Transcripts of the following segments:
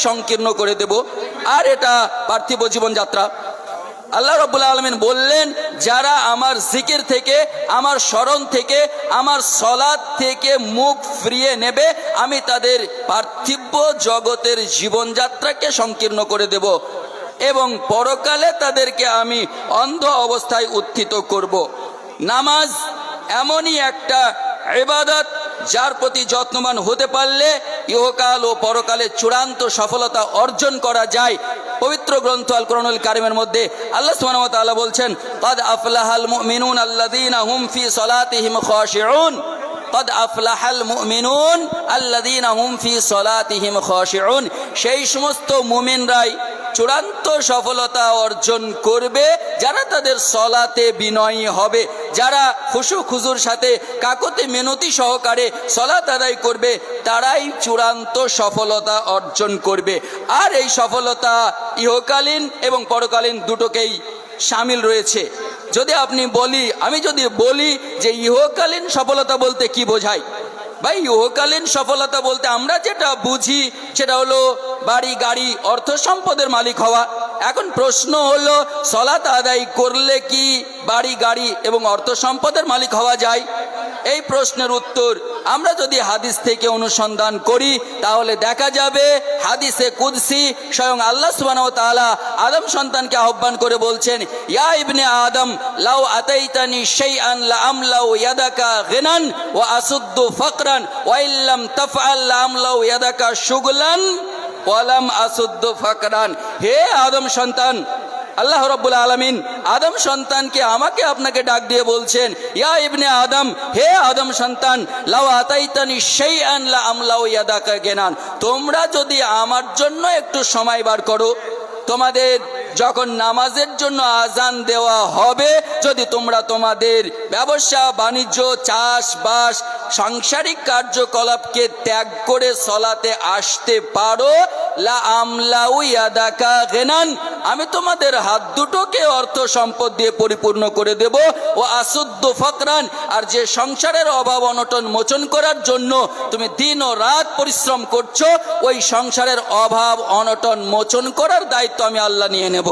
সংকীর্ণ করে দেব। আর এটা পার্থিব জীবনযাত্রা। আল্লাহ রাব্বুল আলামিন বললেন, যারা আমার জিকির থেকে, আমার স্মরণ থেকে, আমার সলাত থেকে মুখ ফিরিয়ে নেবে, আমি তাদের পার্থিব জগতের জীবনযাত্রাকে সংকীর্ণ করে দেব এবং পরকালে তাদেরকে আমি অন্ধ অবস্থায় উত্থিত করব। নামাজ এমনই একটা ইবাদত যার প্রতি যত্নবান হতে পারলে ইহকাল ও পরকালে চূড়ান্ত সফলতা অর্জন করা যায়। পবিত্র গ্রন্থ আল কোরআনুল কারীমের মধ্যে আল্লাহ সুবহানাহু ওয়া তাআলা বলছেন, ক্বাদ আফলাহাল মুমিনুন আল্লাযীনা হুম ফি সলাতিহিম খাশিউন। ক্বাদ আফলাহাল মুমিনুন আল্লাযীনা হুম ফি সলাতিহিম খাশিউন। সেই সমস্ত মুমিনরাই চূড়ান্ত সফলতা অর্জন করবে যারা তাদের সলাতে বিনয়ী হবে, যারা খুশু খুজুর সাথে কাকুতি মিনতি সহকারে সলাত আদায় করবে, তারাই চূড়ান্ত সফলতা অর্জন করবে। আর এই সফলতা ইহকালীন এবং পরকালীন দুটোকেই শামিল রয়েছে। আমি যদি বলি যে ইহকালীন সফলতা বলতে কি বোঝায়, ভাই ইহকালীন সফলতা বলতে আমরা যেটা বুঝি সেটা হলো বাড়ি গাড়ি অর্থ সম্পদের মালিক হওয়া। এখন প্রশ্ন হলো, সলাত আদায় করলে কি বাড়ি গাড়ি এবং অর্থ সম্পদের মালিক হওয়া যায়? এই প্রশ্নের উত্তর আমরা যদি হাদিস থেকে অনুসন্ধান করি তাহলে দেখা যাবে হাদিসে কুদসি স্বয়ং আল্লাহ সুবহানাহু ওয়া তাআলা আদম সন্তানকে আহ্বান করে বলছেন, ইয়া ইবনে আদম লাউ আতাইতানি শাইআন লা আমলাউ ইয়াদাকা গিনান ওয়া আসুদ্দু ফাকরান ওয়া ইল্লাম তাফআল লা আমলাউ ইয়াদাকা শুগলান ওয়া লাম আসুদ্দু ফাকরান। হে আদম সন্তান, আল্লাহ রাব্বুল আলামিন আদম সন্তানকে আমাকে আপনাকে ডাক দিয়ে বলছেন, ইয়া ইবনে আদম, হে আদম সন্তান, লাউ আতাইতানি শাইআন লা আমলাউ ইয়াদাকা গিনান। তোমরা যদি আমার জন্য একটু সময় বার করো, তোমাদের যখন নামাজের জন্য আজান দেওয়া হবে, যদি তোমরা তোমাদের ব্যবসা বাণিজ্য চাষবাস সাংসারিক কার্যকলাপকে ত্যাগ করে সলাতে আসতে পারো, লা আমলাউ ইয়াদাকা গিনান, আমি তোমাদের হাত দুটোকে অর্থ সম্পদ দিয়ে পরিপূর্ণ করে দেব। ও আসুদ্দু ফাকরান, আর যে সংসারের অভাব অনটন মোচন করার জন্য তুমি দিন ও রাত পরিশ্রম করছো, ওই সংসারের অভাব অনটন মোচন করার দায়িত্ব আমি আল্লাহ নিয়ে নেব।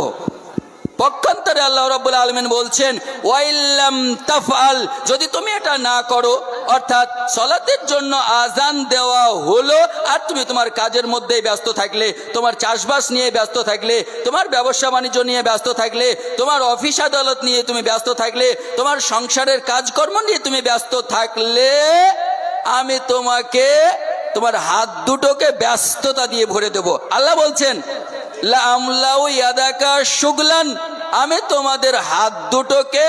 পক্ষান্তরে আল্লাহ রাব্বুল আলামিন বলছেন, ওয়াইল্লাম তাফআল, যদি তুমি এটা না করো, অর্থাৎ সলাতের জন্য আজান দেওয়া হলো আর তুমি তোমার কাজের মধ্যেই ব্যস্ত থাকলে, তোমার চাষবাস নিয়ে ব্যস্ত থাকলে, তোমার ব্যবসা বাণিজ্য নিয়ে ব্যস্ত থাকলে, তোমার অফিস আদালত নিয়ে তুমি ব্যস্ত থাকলে, তোমার সংসারের কাজকর্ম নিয়ে তুমি ব্যস্ত থাকলে, আমি তোমাকে তোমার হাত দুটোকে ব্যস্ততা দিয়ে ভরে দেব। আল্লাহ বলছেন, লা আমলাউ ইয়াদাকা শুগলান, আমি তোমাদের হাত দুটোকে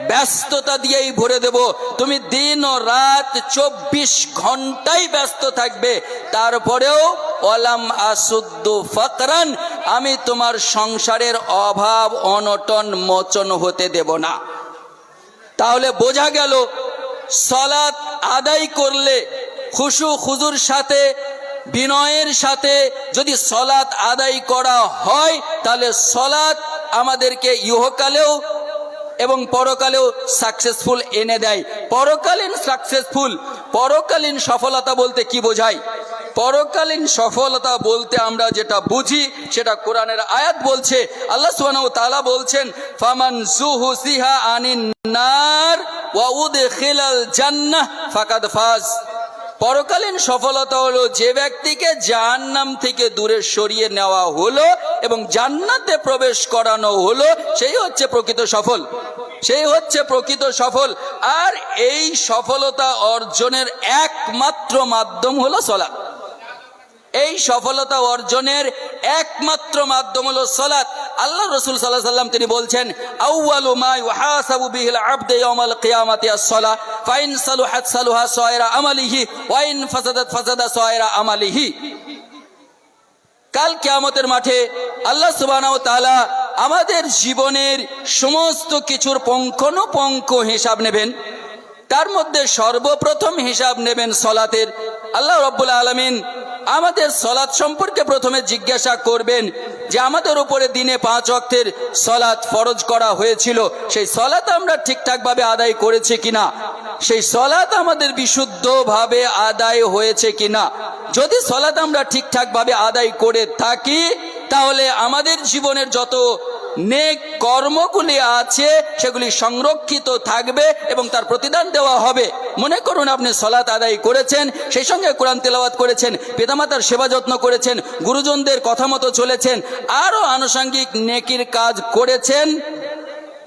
ব্যস্ততা দিয়েই ভরে দেব। তুমি দিন ও রাত 24 ঘন্টাই ব্যস্ত থাকবে, তারপরেও ওয়ালাম আসুদ্দু ফাকরান, আমি তোমার সংসারের অভাব অনটন মোচন হতে দেব না। তাহলে বোঝা গেল, সালাত আদায় করলে খুশু খুজুর সাথে বিনয়ের সাথে যদি সলাত আদায় করা হয়, তাহলে সলাত আমাদেরকে ইহকালেও এবং পরকালেও সাকসেসফুল এনে দেয়। পরকালীন সফলতা বলতে কি বোঝায়? পরকালীন সফলতা বলতে আমরা যেটা বুঝি সেটা কোরআনের আয়াত বলছে। আল্লাহ সুবহানাহু ওয়া তাআলা বলছেন, ফামান যুহসিহা আনিন নার ওয়া উদখিলাল জান্নাহ ফাকাদ ফাজ। পরকালীন সফলতা হলো যে ব্যক্তিকে জাহান্নাম থেকে দূরে সরিয়ে নেওয়া হলো এবং জান্নাতে প্রবেশ করানো হলো, সেই হচ্ছে প্রকৃত সফল। আর এই সফলতা অর্জনের একমাত্র মাধ্যম হলো সালাত। এই সফলতা অর্জনের একমাত্র মাধ্যম হলো সালাত। আল্লাহ রাসূল সাল্লাল্লাহু আলাইহি ওয়াসাল্লাম তিনি বলছেন, আউয়ালু মা ইউহাসাবু বিহিল আবদু ইয়াউমাল কিয়ামাতি আস-সালাহ, ফাইন সালুহাত সালুহা সায়রা আমালিহি ওয়া ইন ফাসাদাত ফাসাদা সায়রা আমালিহি। কাল কিয়ামতের মাঠে আল্লাহ সুবহানাহু ওয়া তাআলা আমাদের জীবনের সমস্ত কিছুর পুঙ্খানুপুঙ্খ হিসাব নেবেন। তার মধ্যে সর্বপ্রথম হিসাব নেবেন সালাতের। আল্লাহ রাব্বুল আলামিন আমাদের সালাত সম্পর্কে প্রথমে জিজ্ঞাসা করবেন যে আমাদের উপরে দিনে 5 ওয়াক্তের সালাত ফরজ করা হয়েছিল, সেই সালাত আমরা ঠিকঠাকভাবে আদায় করেছি কিনা, সেই সালাত আমাদের বিশুদ্ধভাবে আদায় হয়েছে কিনা। যদি সলাত আমরা ঠিকঠাকভাবে আদায় করে থাকি তাহলে আমাদের জীবনের যত নেক কর্মগুলি আছে সেগুলি সংরক্ষিত থাকবে এবং তার প্রতিদান দেওয়া হবে। মনে করুন আপনি সলাত আদায় করেছেন, সেই সঙ্গে কোরআন তেলাওয়াত করেছেন, পিতামাতার সেবা যত্ন করেছেন, গুরুজনদের কথা মতো চলেছেন, আরও আনুষঙ্গিক নেকির কাজ করেছেন,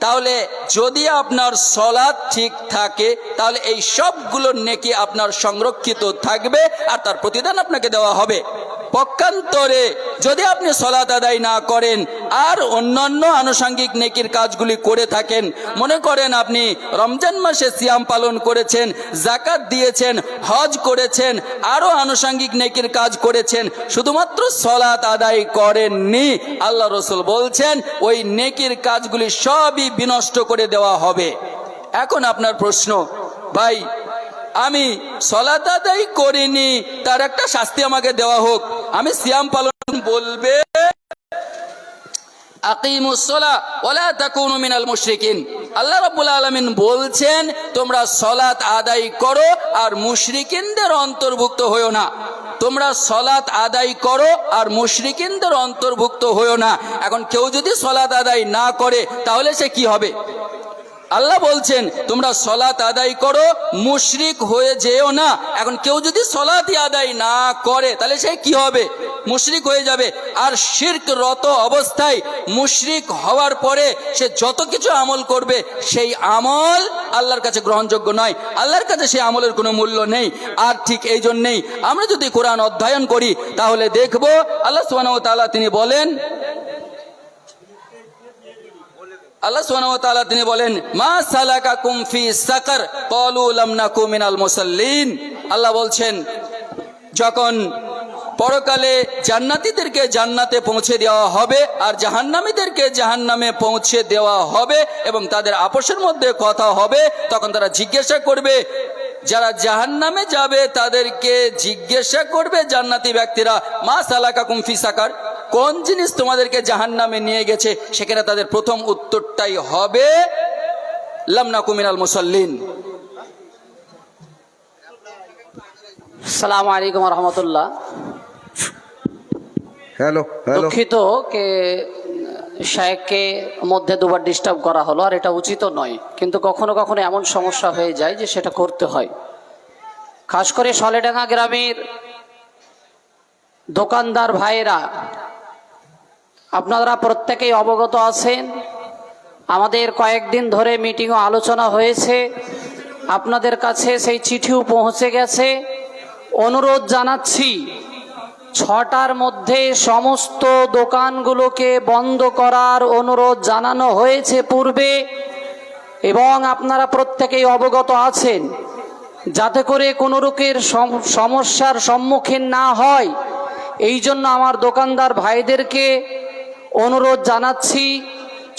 তাহলে যদি আপনার সলাত ঠিক থাকে তাহলে এই সবগুলোর নেকি আপনার সংরক্ষিত থাকবে আর তার প্রতিদান আপনাকে দেওয়া হবে। পক্ষান্তরে যদি আপনি সলাত আদায় না করেন আর অন্যান্য আনুষঙ্গিক নেকির কাজগুলি করে থাকেন, মনে করেন আপনি রমজান মাসে সিয়াম পালন করেছেন, যাকাত দিয়েছেন, হজ করেছেন, আরও আনুষঙ্গিক নেকির কাজ করেছেন, শুধুমাত্র সলাত আদায় করেননি, আল্লাহ রসুল বলছেন ওই নেকির কাজগুলি সবই বিনষ্ট করে দেওয়া হবে। এখন আপনার প্রশ্ন, ভাই আমি সলাত আদায় করিনি, তার একটা শাস্তি আমাকে দেওয়া হোক, আমি সিয়াম পালন, বলবে আকিমুস সালাহ ওয়ালা তাকুনু মিনাল মুশরিকিন। আল্লাহ রাব্বুল আলামিন বলছেন তোমরা সলাত আদায় করো আর মুশরিকিনদের অন্তর্ভুক্ত হইও না। তোমরা সলাত আদায় করো আর মুশরিকিনদের অন্তর্ভুক্ত হইও না। এখন কেউ যদি সলাত আদায় না করে তাহলে সে কি হবে? আল্লাহ বলছেন তোমরা সলাত আদায় করো, মুশরিক হয়ে যেও না। এখন কেউ যদি সলাতই আদায় না করে তাহলে সে কি হবে? মুশরিক হয়ে যাবে। আর শিরকরত অবস্থায় মুশরিক হওয়ার পরে সে যত কিছু আমল করবে সেই আমল আল্লাহর কাছে গ্রহণযোগ্য নয়, আল্লাহর কাছে সেই আমলের কোনো মূল্য নেই। আর ঠিক এই জন্যেই আমরা যদি কোরআন অধ্যয়ন করি তাহলে দেখব আল্লাহ সুবহানাহু ওয়া তাআলা তিনি বলেন, আল্লাহ সুবহানাহু ওয়া তাআলা তিনি বলেন মা সালাকাকুম ফি সাকার ক্বালু লাম নাকু মিনাল মুসাল্লিন। আল্লাহ বলছেন যখন পরকালে জান্নাতীদেরকে জান্নাতে পৌঁছে দেওয়া হবে আর জাহান্নামীদেরকে জাহান্নামে পৌঁছে দেওয়া হবে এবং তাদের আপসের মধ্যে কথা হবে, তখন তারা জিজ্ঞাসা করবে, যারা জাহান্নামে যাবে তাদেরকে জিজ্ঞাসা করবে জান্নাতি ব্যক্তিরা, মা সালাকাকুম ফি সাকার, কোন জিনিস তোমাদেরকে জাহান্নামে নিয়ে গেছে? সেখানে তাদের প্রথম উত্তরটাই হবে লাম নাকু মিনাল মুসাল্লিন। আসসালামু আলাইকুম ওয়া রাহমাতুল্লাহ। হ্যালো দুঃখিত কে শায়েখকে মধ্যে দুবার ডিস্টার্ব করা হলো, আর এটা উচিত নয়, কিন্তু কখনো কখনো এমন সমস্যা হয়ে যায় যে সেটা করতে হয়। খাস করে সলেডাঙ্গা গ্রামের দোকানদার ভাইয়েরা, আপনারা প্রত্যেকেই অবগত আছেন, আমাদের কয়েকদিন ধরে মিটিং ও আলোচনা হয়েছে, আপনাদের কাছে সেই চিঠিও পৌঁছে গেছে। অনুরোধ জানাচ্ছি 6টার মধ্যে সমস্ত দোকানগুলোকে বন্ধ করার অনুরোধ জানানো হয়েছে পূর্বে, এবং আপনারা প্রত্যেকেই অবগত আছেন, যাতে করে কোনো রকমের সমস্যার সম্মুখীন না হয় এই জন্য আমার দোকানদার ভাইদেরকে অনুরোধ জানাচ্ছি।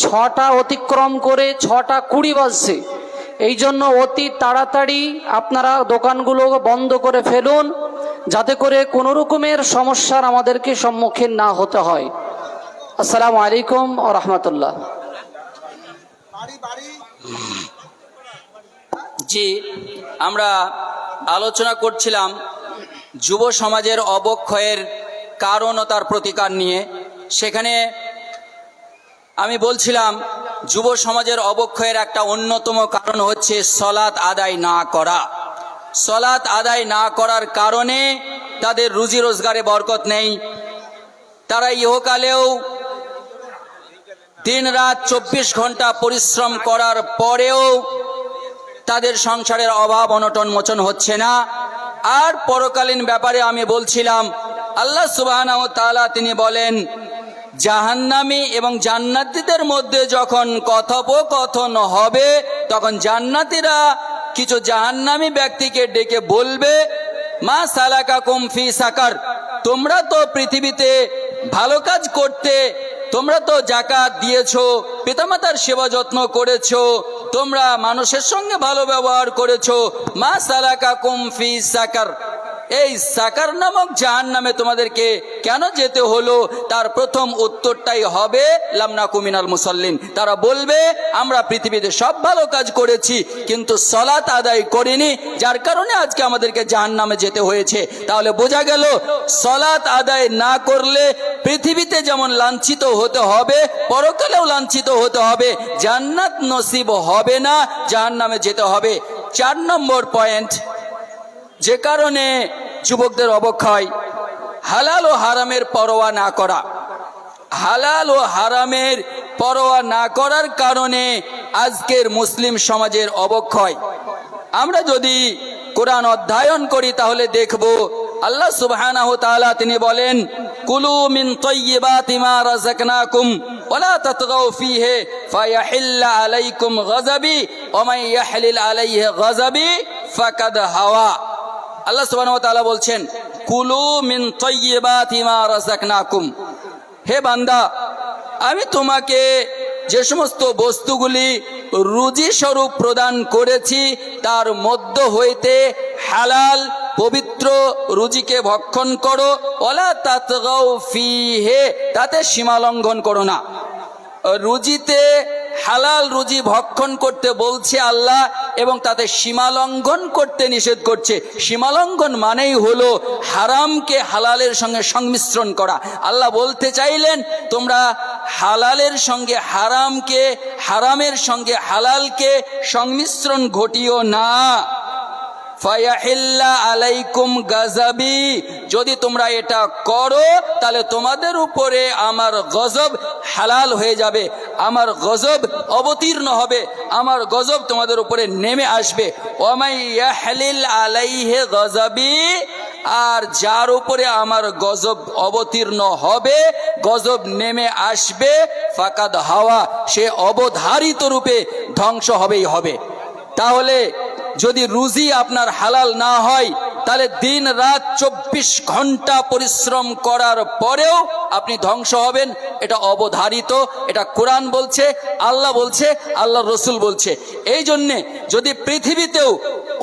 6টা অতিক্রম করে 6টা 20 বাজছে, এই জন্য অতি তাড়াতাড়ি আপনারা দোকানগুলো বন্ধ করে ফেলুন, যাতে করে কোনো রকমের সমস্যার আমাদেরকে সম্মুখীন না হতে হয়। আসসালামু আলাইকুম ওয়া রাহমাতুল্লাহ। জি, আমরা আলোচনা করছিলাম যুব সমাজের অবক্ষয়ের কারণ ও তার প্রতিকার নিয়ে। সেখানে আমি বলছিলাম যুব সমাজের অবক্ষয়ের একটা অন্যতম কারণ হচ্ছে সলাত আদায় না করা। সলাত আদায় না করার কারণে তাদের রুজি রোজগারে বরকত নেই, তারা ইহকালেও দিন রাত 24 ঘন্টা পরিশ্রম করার পরেও তাদের সংসারের অভাব অনটন মোচন হচ্ছে না। আর পরকালীন ব্যাপারে আমি বলছিলাম আল্লাহ সুবহানাহু ওয়া তাআলা তিনি বলেন জাহান্নামী এবং জান্নাতীদের মধ্যে যখন কথোপকথন হবে তখন জান্নাতীরা কিছু জাহান্নামী ব্যক্তিকে ডেকে বলবে মা সালাকাকুম ফি সাকার, তোমরা তো পৃথিবীতে ভালো কাজ করতে, তোমরা তো যাকাত দিয়েছো, পিতামাতার সেবা যত্ন করেছো, তোমরা মানুষের সঙ্গে ভালো ব্যবহার করেছো, মা সালাকাকুম ফি সাকার, এই সাকার নামক জাহান্নামে তোমাদেরকে কেন যেতে হলো? তার প্রথম উত্তরটাই হবে লামনাকু মিনাল মুসাল্লিন। তারা বলবে আমরা পৃথিবীতে সব ভালো কাজ করেছি কিন্তু সালাত আদায় করিনি, যার কারণে আজকে আমাদেরকে জাহান্নামে যেতে হয়েছে। তাহলে বোঝা গেল সালাত আদায় না করলে পৃথিবীতে যেমন লাঞ্ছিত হতে হবে, পরকালেও লাঞ্ছিত হতে হবে, জান্নাত নসিব হবে না, জাহান্নামে যেতে হবে। 4 নম্বর পয়েন্ট, যে কারণে যুবকদের অবক্ষয়, হালাল ও হারামের পরোয়া না করা। হালাল ও হারামের পরোয়া না করার কারণে আজকের মুসলিম সমাজের অবক্ষয়। আমরা যদি কোরআন অধ্যয়ন করি তাহলে দেখব আল্লাহ সুবহানাহু ওয়া তাআলা তিনি বলেন, কুলু মিন তাইয়্যিবাতি মা রাযাকনাকুম ওয়ালা তাতগাউ ফীহি ফায়াহিল্লা আলাইকুম গাযাবি ওয়া মান ইয়াহলিল আলাইহি গাযাবি ফাকাদ হাওয়া। আল্লাহ সুবহানাহু ওয়া তাআলা বলছেন, কুলু মিন তাইয়্যিবাতি মা রাযাকনাকুম, হে বান্দা আমি তোমাকে যে সমস্ত বস্তুগুলি রুজি স্বরূপ প্রদান করেছি তার মধ্য হইতে হালাল পবিত্র রুজিকে ভক্ষণ করো, ওয়ালা তাতগাউ ফীহি, তাতে সীমা লঙ্ঘন করো না। রুজিতে হালাল রুজি ভক্ষণ করতে বলছে আল্লাহ এবং তাতে সীমা লঙ্ঘন করতে নিষেধ করছে। সীমা লঙ্ঘন মানেই হলো হারামকে হালালের সঙ্গে সংমিশ্রণ করা। আল্লাহ বলতে চাইলেন তোমরা হালালের সঙ্গে হারামকে, হারামের সঙ্গে হালালকে সংমিশ্রণ ঘটিও না। ফায়াহিল্লা আলাইকুম গাযাবি, যদি তোমরা এটা করো তাহলে তোমাদের উপরে আমার গজব হালাল হয়ে যাবে, আমার গজব অবতীর্ণ হবে, আমার গজব তোমাদের উপরে নেমে আসবে। ওয়া মান ইয়াহলিল আলাইহি গাযাবি, আর যার উপরে আমার গজব অবতীর্ণ হবে, গজব নেমে আসবে, ফাকাদ হাওয়া, সে অবধারিত রূপে ধ্বংস হবেই হবে। তাহলে যদি রুজি আপনার হালাল না হয় তাহলে দিন রাত 24 ঘন্টা পরিশ্রম করার পরেও আপনি ধ্বংস হবেন, এটা অবধারিত। এটা কোরআন বলছে, আল্লাহ বলছে, আল্লাহ রসুল বলছে। এই জন্যে যদি পৃথিবীতেও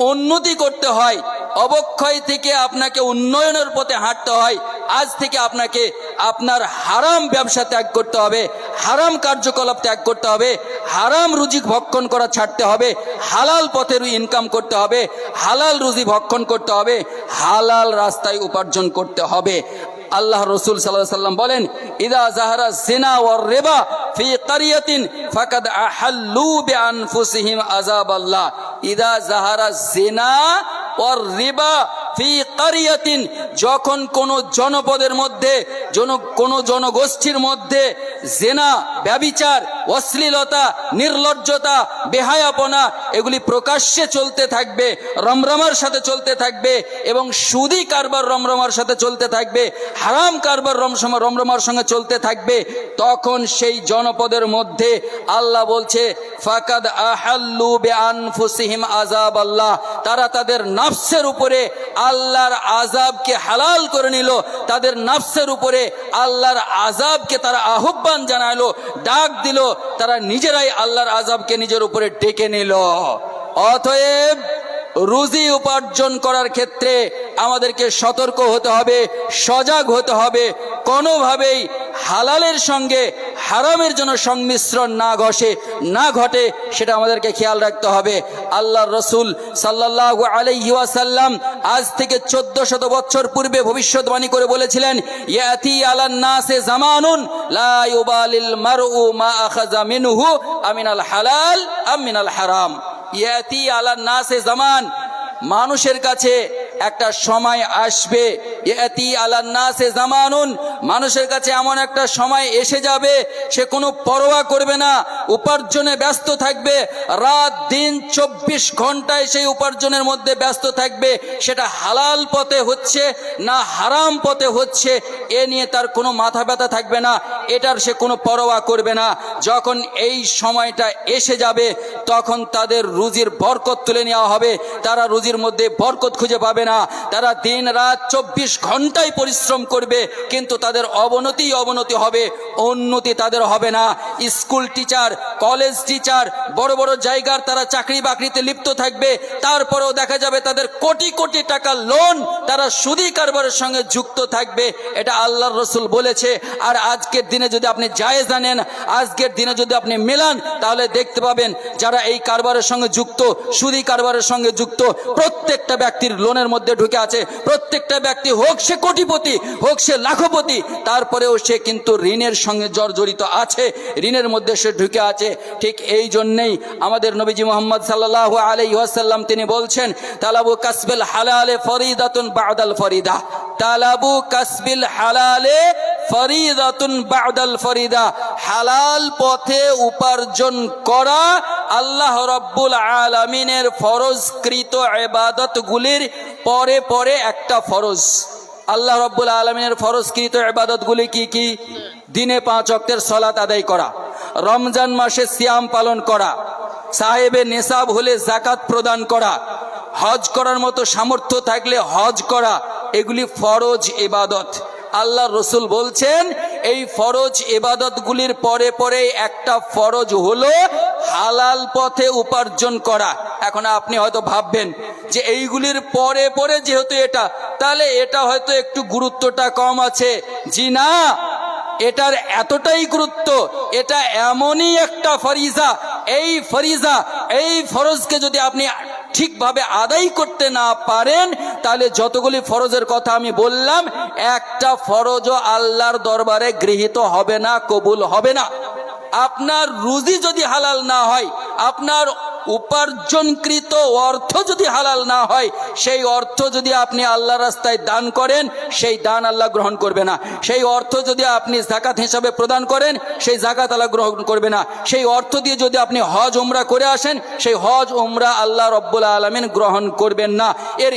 উন্নতি করতে হয়, অবক্ষয় থেকে আপনাকে উন্নয়নের পথে হাঁটতে হয়, আজ থেকে আপনাকে আপনার হারাম ব্যবসা ত্যাগ করতে হবে, হারাম কার্যকলাপ ত্যাগ করতে হবে, হারাম রুজি ভক্ষণ করা ছাড়তে হবে, হালাল পথের ইনকাম করতে হবে, হালাল রুজি ভক্ষণ করতে হবে, হালাল রাস্তায় উপার্জন করতে হবে। আল্লাহ রসুল সাল্লাল্লাহু আলাইহি ওয়াসাল্লাম বলেন, ইদা যাহারা জিনা ওয়ার রিবা ফি কারিয়াতিন ফাকাদ আহাল্লু বিআনফুসিহিম আযাবাল্লাহ। ইদা যাহারা জিনা ওয়ার রিবা ফি কারিয়াতিন, যখন কোন জনপদের মধ্যে, কোন জনগোষ্ঠীর মধ্যে জেনা, ব্যভিচার, অশ্লীলতা, নির্লজ্জতা, বেহায়াপনা এগুলি প্রকাশ্যে চলতে থাকবে, রমরমার সাথে চলতে থাকবে, এবং সুদী কারবার রমরমার সাথে চলতে থাকবে, হারাম কারবার রমরমার সঙ্গে চলতে থাকবে, তখন সেই জনপদের মধ্যে আল্লাহ বলছে ফাকাদ আহাল্লু বিআনফুসিহিম আযাবাল্লাহ, তারা তাদের নাফসের উপরে আল্লাহর আযাবকে হালাল করে নিল, তাদের নাফসের উপরে আল্লাহর আযাবকে তারা আহ্বান জানালো, ডাক দিল, তারা নিজেরাই আল্লাহর আযাবকে নিজের উপরে ডেকে নিল। অতএব রুজি উপার্জন করার ক্ষেত্রে আমাদেরকে সতর্ক হতে হবে, সজাগ হতে হবে, কোনোভাবেই হালালের সঙ্গে হারামের জন্য সংমিশ্রণ না ঘটে সেটা আমাদেরকে খেয়াল রাখতে হবে। আল্লাহর রসুল সাল্লাল্লাহু আলাইহি ওয়াসাল্লাম আজ থেকে 1400 বছর পূর্বে ভবিষ্যৎবাণী করে বলেছিলেন, ইয়াতি আলান নাসে জামানুন লা ইউবালিল মারউ মা আখাযা মিনহু আমিনাল হালাল আম মিনাল হারাম। ইয়াতি আলান নাসে জামান, মানুষের কাছে একটা সময় আসবে, ইয়াতি আলান নাসে জামানুন, মানুষের কাছে এমন একটা সময় এসে যাবে সে কোনো পরোয়া করবে না, উপার্জনে ব্যস্ত থাকবে, রাত দিন 24 ঘন্টায় সেই উপার্জনের মধ্যে ব্যস্ত থাকবে, সেটা হালাল পথে হচ্ছে না হারাম পথে হচ্ছে এ নিয়ে তার কোনো মাথা ব্যথা থাকবে না, এটার সে কোনো পরোয়া করবে না। যখন এই সময়টা এসে যাবে তখন তাদের রুজির বরকত তুলে নেওয়া হবে, তারা রুজির মধ্যে বরকত খুঁজে পাবে না, তারা দিন রাত 24 ঘন্টায় পরিশ্রম করবে কিন্তু তাদের অবনতি হবে, উন্নতি তাদের হবে না। স্কুল টিচার কলেজ টিচার, বড় বড় জায়গার তারা চাকরি বাকরিতে লিপ্ত থাকবে, তারপরেও দেখা যাবে তাদের কোটি কোটি টাকা লোন, তারা সুদী কারবারের সঙ্গে যুক্ত থাকবে। এটা আল্লাহর রসুল বলেছে। আর আজকের দিনে যদি আপনি জায়েজ জানেন, আজকের দিনে যদি আপনি মেলান, তাহলে দেখতে পাবেন যারা এই কারবারের সঙ্গে যুক্ত, সুদী কারবারের সঙ্গে যুক্ত, প্রত্যেকটা ব্যক্তির লোনের মধ্যে ঢুকে আছে। প্রত্যেকটা ব্যক্তি, হোক সে কোটিপতি, হোক সে লাখপতি, তারপরেও সে কিন্তু ঋণের সঙ্গে জর্জরিত আছে, ঋণের মধ্যে সে ঢুকে আছে। ঠিক এই জন্যেই আমাদের নবীজি মুহাম্মদ সাল্লাল্লাহু আলাইহি ওয়াসাল্লাম তিনি বলছেন, তালাবু কাসবিল হালালে ফরিদাতুন বাদাল ফরিদা, তালাবু কাসবিল হালালে ফরিদাতুন বাদাল ফরিদা। হালাল পথে উপার্জন করা আল্লাহ রাব্বুল আলামিনের ফরজকৃত ইবাদতগুলির পরে পরে একটা ফরজ। আল্লাহ রাব্বুল আলামিনের ফরজকৃত ইবাদতগুলি কি কি? দিনে 5 ওয়াক্তের সালাত আদায় করা, রমজান মাসে সিয়াম পালন করা, সাহেবে নিসাব হলে যাকাত প্রদান করা, হজ করার মতো সামর্থ্য থাকলে হজ করা, এগুলি ফরজ ইবাদত। আল্লাহ রসুল বলছেন এই ফরজ ইবাদতগুলির পরে পরে একটা ফরজ হলো হালাল পথে উপার্জন করা। এখন আপনি হয়তো ভাববেন যে এইগুলির পরে পরে যেহেতু এটা, তাহলে এটা হয়তো একটু গুরুত্বটা কম আছে। জি না, এটার এতটাই গুরুত্ব, এটা এমনই একটা ফরিজা, এই ফরিজা, এই ফরজকে যদি আপনি ঠিকভাবে আদায় করতে না পারেন, তাহলে যতগুলি ফরজের কথা আমি বললাম, একটা ফরজও আল্লাহর দরবারে গৃহীত হবে না, কবুল হবে না। আপনার রুজি যদি হালাল না হয়, আপনার উপার্জনকৃত অর্থ যদি হালাল না হয়, সেই অর্থ যদি আপনি আল্লাহর রাস্তায় দান করেন, সেই দান আল্লাহ গ্রহণ করবে না। সেই অর্থ যদি আপনি যাকাত হিসাবে প্রদান করেন, সেই যাকাত আল্লাহ গ্রহণ করবে না। সেই অর্থ দিয়ে যদি আপনি হজ উমরা করে আসেন, সেই হজ উমরা আল্লাহ রব্বুল আলামিন গ্রহণ করবেন না। এর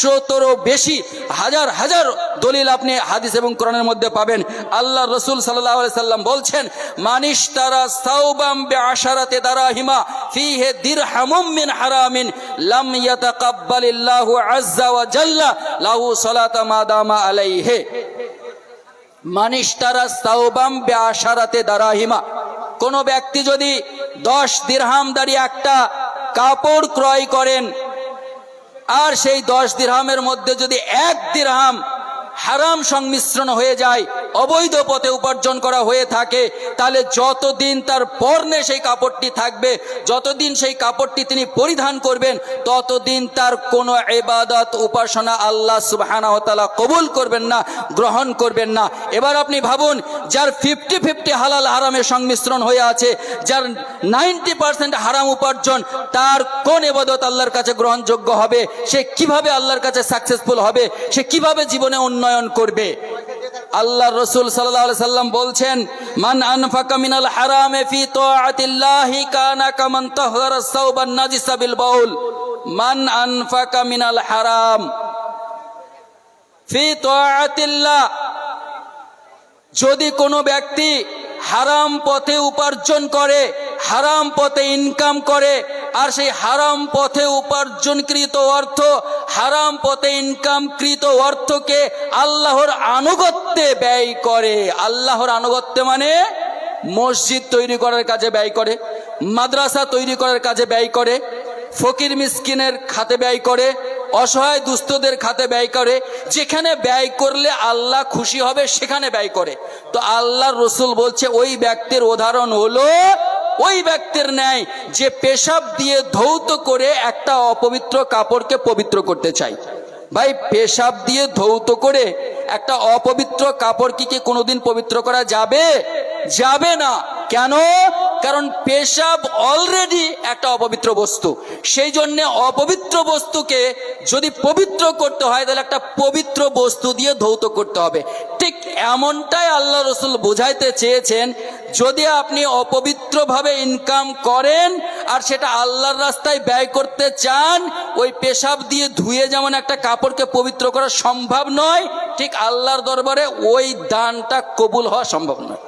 100-তেরও বেশি, হাজার হাজার দলিল আপনি হাদিস এবং কোরআনের মধ্যে পাবেন। আল্লাহ রসুল সাল্লাল্লাহু আলাইহি সাল্লাম বলছেন, মানিশ তারা সাওবাম বিআশারাতি দারাহিমা ফিহি দিরহামুম মিন হারামিন লাম ইয়াতাকাব্বালিল্লাহু আযজা ওয়া জাল্লা লাহু সালাতা মাদামা আলাইহি। মানিশ তারা সাওবাম বিআশারাতি দারাহিমা, কোন ব্যক্তি যদি 10 দিরহাম দাঁড়ি একটা কাপড় ক্রয় করেন, আর সেই 10 দিরহামের মধ্যে যদি 1 দিরহাম হারাম সংমিশ্রণ হয়ে যায়, অবৈধ পথে উপার্জন করা হয়ে থাকে, তাহলে যতদিন তার পরনে সেই কাপড়টি থাকবে, যতদিন সেই কাপড়টি তিনি পরিধান করবেন, ততদিন তার কোনো ইবাদত উপাসনা আল্লাহ সুবহানাহু ওয়া তাআলা কবুল করবেন না, গ্রহণ করবেন না। এবার আপনি ভাবুন, যার 50-50 হালাল হারামের সংমিশ্রণ হয়ে আছে, যার 90% হারাম উপার্জন, তার কোন ইবাদত আল্লাহর কাছে গ্রহণযোগ্য হবে? সে কিভাবে আল্লাহর কাছে সাকসেসফুল হবে? সে কিভাবে জীবনে উন্নয়ন করবে? আল্লাহ রসুল সাল্লাল্লাহু আলাইহি সাল্লাম বলছেন, মান আনফাকা মিনাল হারামে ফি তাআতিল্লাহি কানা কামান তাহহারা সাওবান নাজিসা বিল বাউল। মান আনফাকা মিনাল হারাম ফি তাআতিল্লাহ, যদি কোনো ব্যক্তি হারাম পথে উপার্জন করে, হারাম পথে ইনকাম করে, আর সেই হারাম পথে উপার্জনকৃত অর্থ, হারাম পথে ইনকামকৃত অর্থকে আল্লাহর আনুগত্যে ব্যয় করে। আল্লাহর আনুগত্যে মানে মসজিদ তৈরি করার কাজে ব্যয় করে, মাদ্রাসা তৈরি করার কাজে ব্যয় করে, ফকির মিসকিনের খাতে ব্যয় করে, অসহায় দুস্থদের খাতে ব্যয় করে। যেখানে ব্যয় করলে আল্লাহ খুশি হবে সেখানে ব্যয় করে। তো আল্লাহর রসুল বলছে ওই ব্যক্তির উদাহরণ হলো ওই ব্যক্তির ন্যায় যে পেশাব দিয়ে ধৌত করে একটা অপবিত্র কাপড়কে পবিত্র করতে চায়। ভাই, পেশাব দিয়ে ধৌত করে একটা অপবিত্র কাপড় কি কোনোদিন পবিত্র করা যাবে? যাবে না। কেন? কারণ পেশাব অলরেডি একটা অপবিত্র বস্তু। সেই জন্য অপবিত্র বস্তুকে যদি পবিত্র করতে হয়, তাহলে একটা পবিত্র বস্তু দিয়ে ধৌত করতে হবে। ঠিক এমনটাই আল্লাহ রসুল বোঝাইতে চেয়েছেন, যদি আপনি অপবিত্রভাবে ইনকাম করেন আর সেটা আল্লাহর রাস্তায় ব্যয় করতে চান, ওই পেশাব দিয়ে ধুয়ে যেমন একটা কাপড়কে পবিত্র করা সম্ভব নয়, ঠিক আল্লাহর দরবারে ওই দানটা কবুল হওয়া সম্ভব নয়।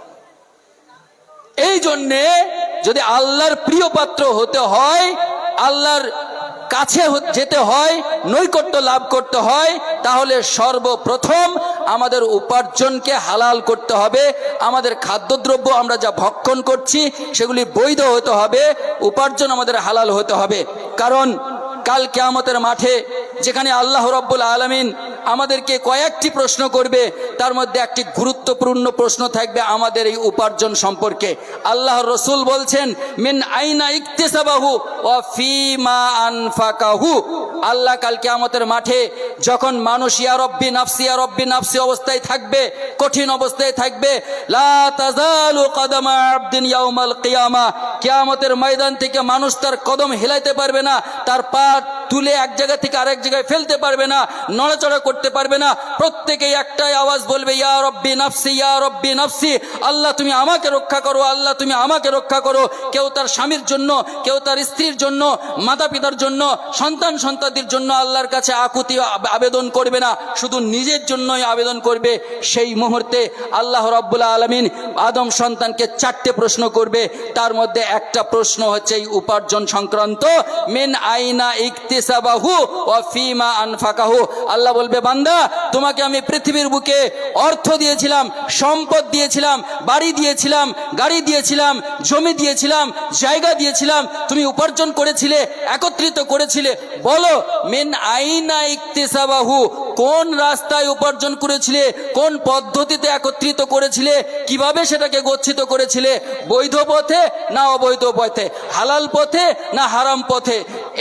এই জন্যে যদি আল্লাহর প্রিয় পাত্র হতে হয়, আল্লাহর কাছে যেতে হয়, নৈকট্য লাভ করতে হয়, তাহলে সর্বপ্রথম আমাদের উপার্জনকে হালাল করতে হবে। আমাদের খাদ্যদ্রব্য আমরা যা ভক্ষণ করছি সেগুলি বৈধ হতে হবে, উপার্জন আমাদের হালাল হতে হবে। কারণ কাল কিয়ামতের মাঠে যেখানে আল্লাহ রাব্বুল আলামিন আমাদেরকে কয়েকটি প্রশ্ন করবে, তার মধ্যে একটি গুরুত্বপূর্ণ প্রশ্ন থাকবে আমাদের এই উপার্জন সম্পর্কে। আল্লাহর রাসূল বলছেন, মিন আইনা ইকতিসাবাহু ওয়া ফিমা আনফাকাহু। আল্লাহ কাল কিয়ামতের মাঠে যখন মানুষ ইয়া রব্বি নাফসি ইয়া রব্বি নাফসি অবস্থায় থাকবে, কঠিন অবস্থায় থাকবে, লা তাজালু কদমা আবদিন ইয়াউমাল কিয়ামা, কিয়ামতের ময়দান থেকে মানুষ তার কদম হিলাইতে পারবে না, তার পা তুলে এক জায়গা থেকে আরেক জায়গায় ফেলতে পারবে না, নড়াচড়া করতে পারবে না। প্রত্যেকেই একটাই আওয়াজ বলবে, ইয়া রব্বি নাফসি ইয়া রব্বি নাফসি, আল্লাহ তুমি আমাকে রক্ষা করো, আল্লাহ তুমি আমাকে রক্ষা করো। কেউ তার স্বামীর জন্য, কেউ তার স্ত্রীর জন্য, মাতা পিতার জন্য, সন্তান সন্ততির জন্য আল্লাহর কাছে আকুতি আবেদন করবে না, শুধু নিজের জন্যই আবেদন করবে। সেই মুহূর্তে আল্লাহ রাব্বুল আলামিন আদম সন্তানকে 4টে প্রশ্ন করবে। তার মধ্যে একটা প্রশ্ন হচ্ছে এই উপার্জন সংক্রান্ত, মিন আইনা ইকতিসাবাহু ওয়া ফিমা আনফাকাহু। আল্লাহ বলবে, বান্দা তোমাকে আমি পৃথিবীর বুকে অর্থ দিয়েছিলাম, সম্পদ দিয়েছিলাম, বাড়ি দিয়েছিলাম, গাড়ি দিয়েছিলাম, জমি দিয়েছিলাম, জায়গা দিয়েছিলাম, তুমি উপার্জন করেছিলে, একত্রিত করেছিলে। বলো, মিন আইনা ইকতিসাবাহু, কোন রাস্তায় উপার্জন করেছিলে, কোন পদ্ধতিতে একত্রিত করেছিলে, কিভাবে সেটাকে গচ্ছিত করেছিলে, বৈধ পথে না অবৈধ পথে, হালাল পথে না হারাম পথে?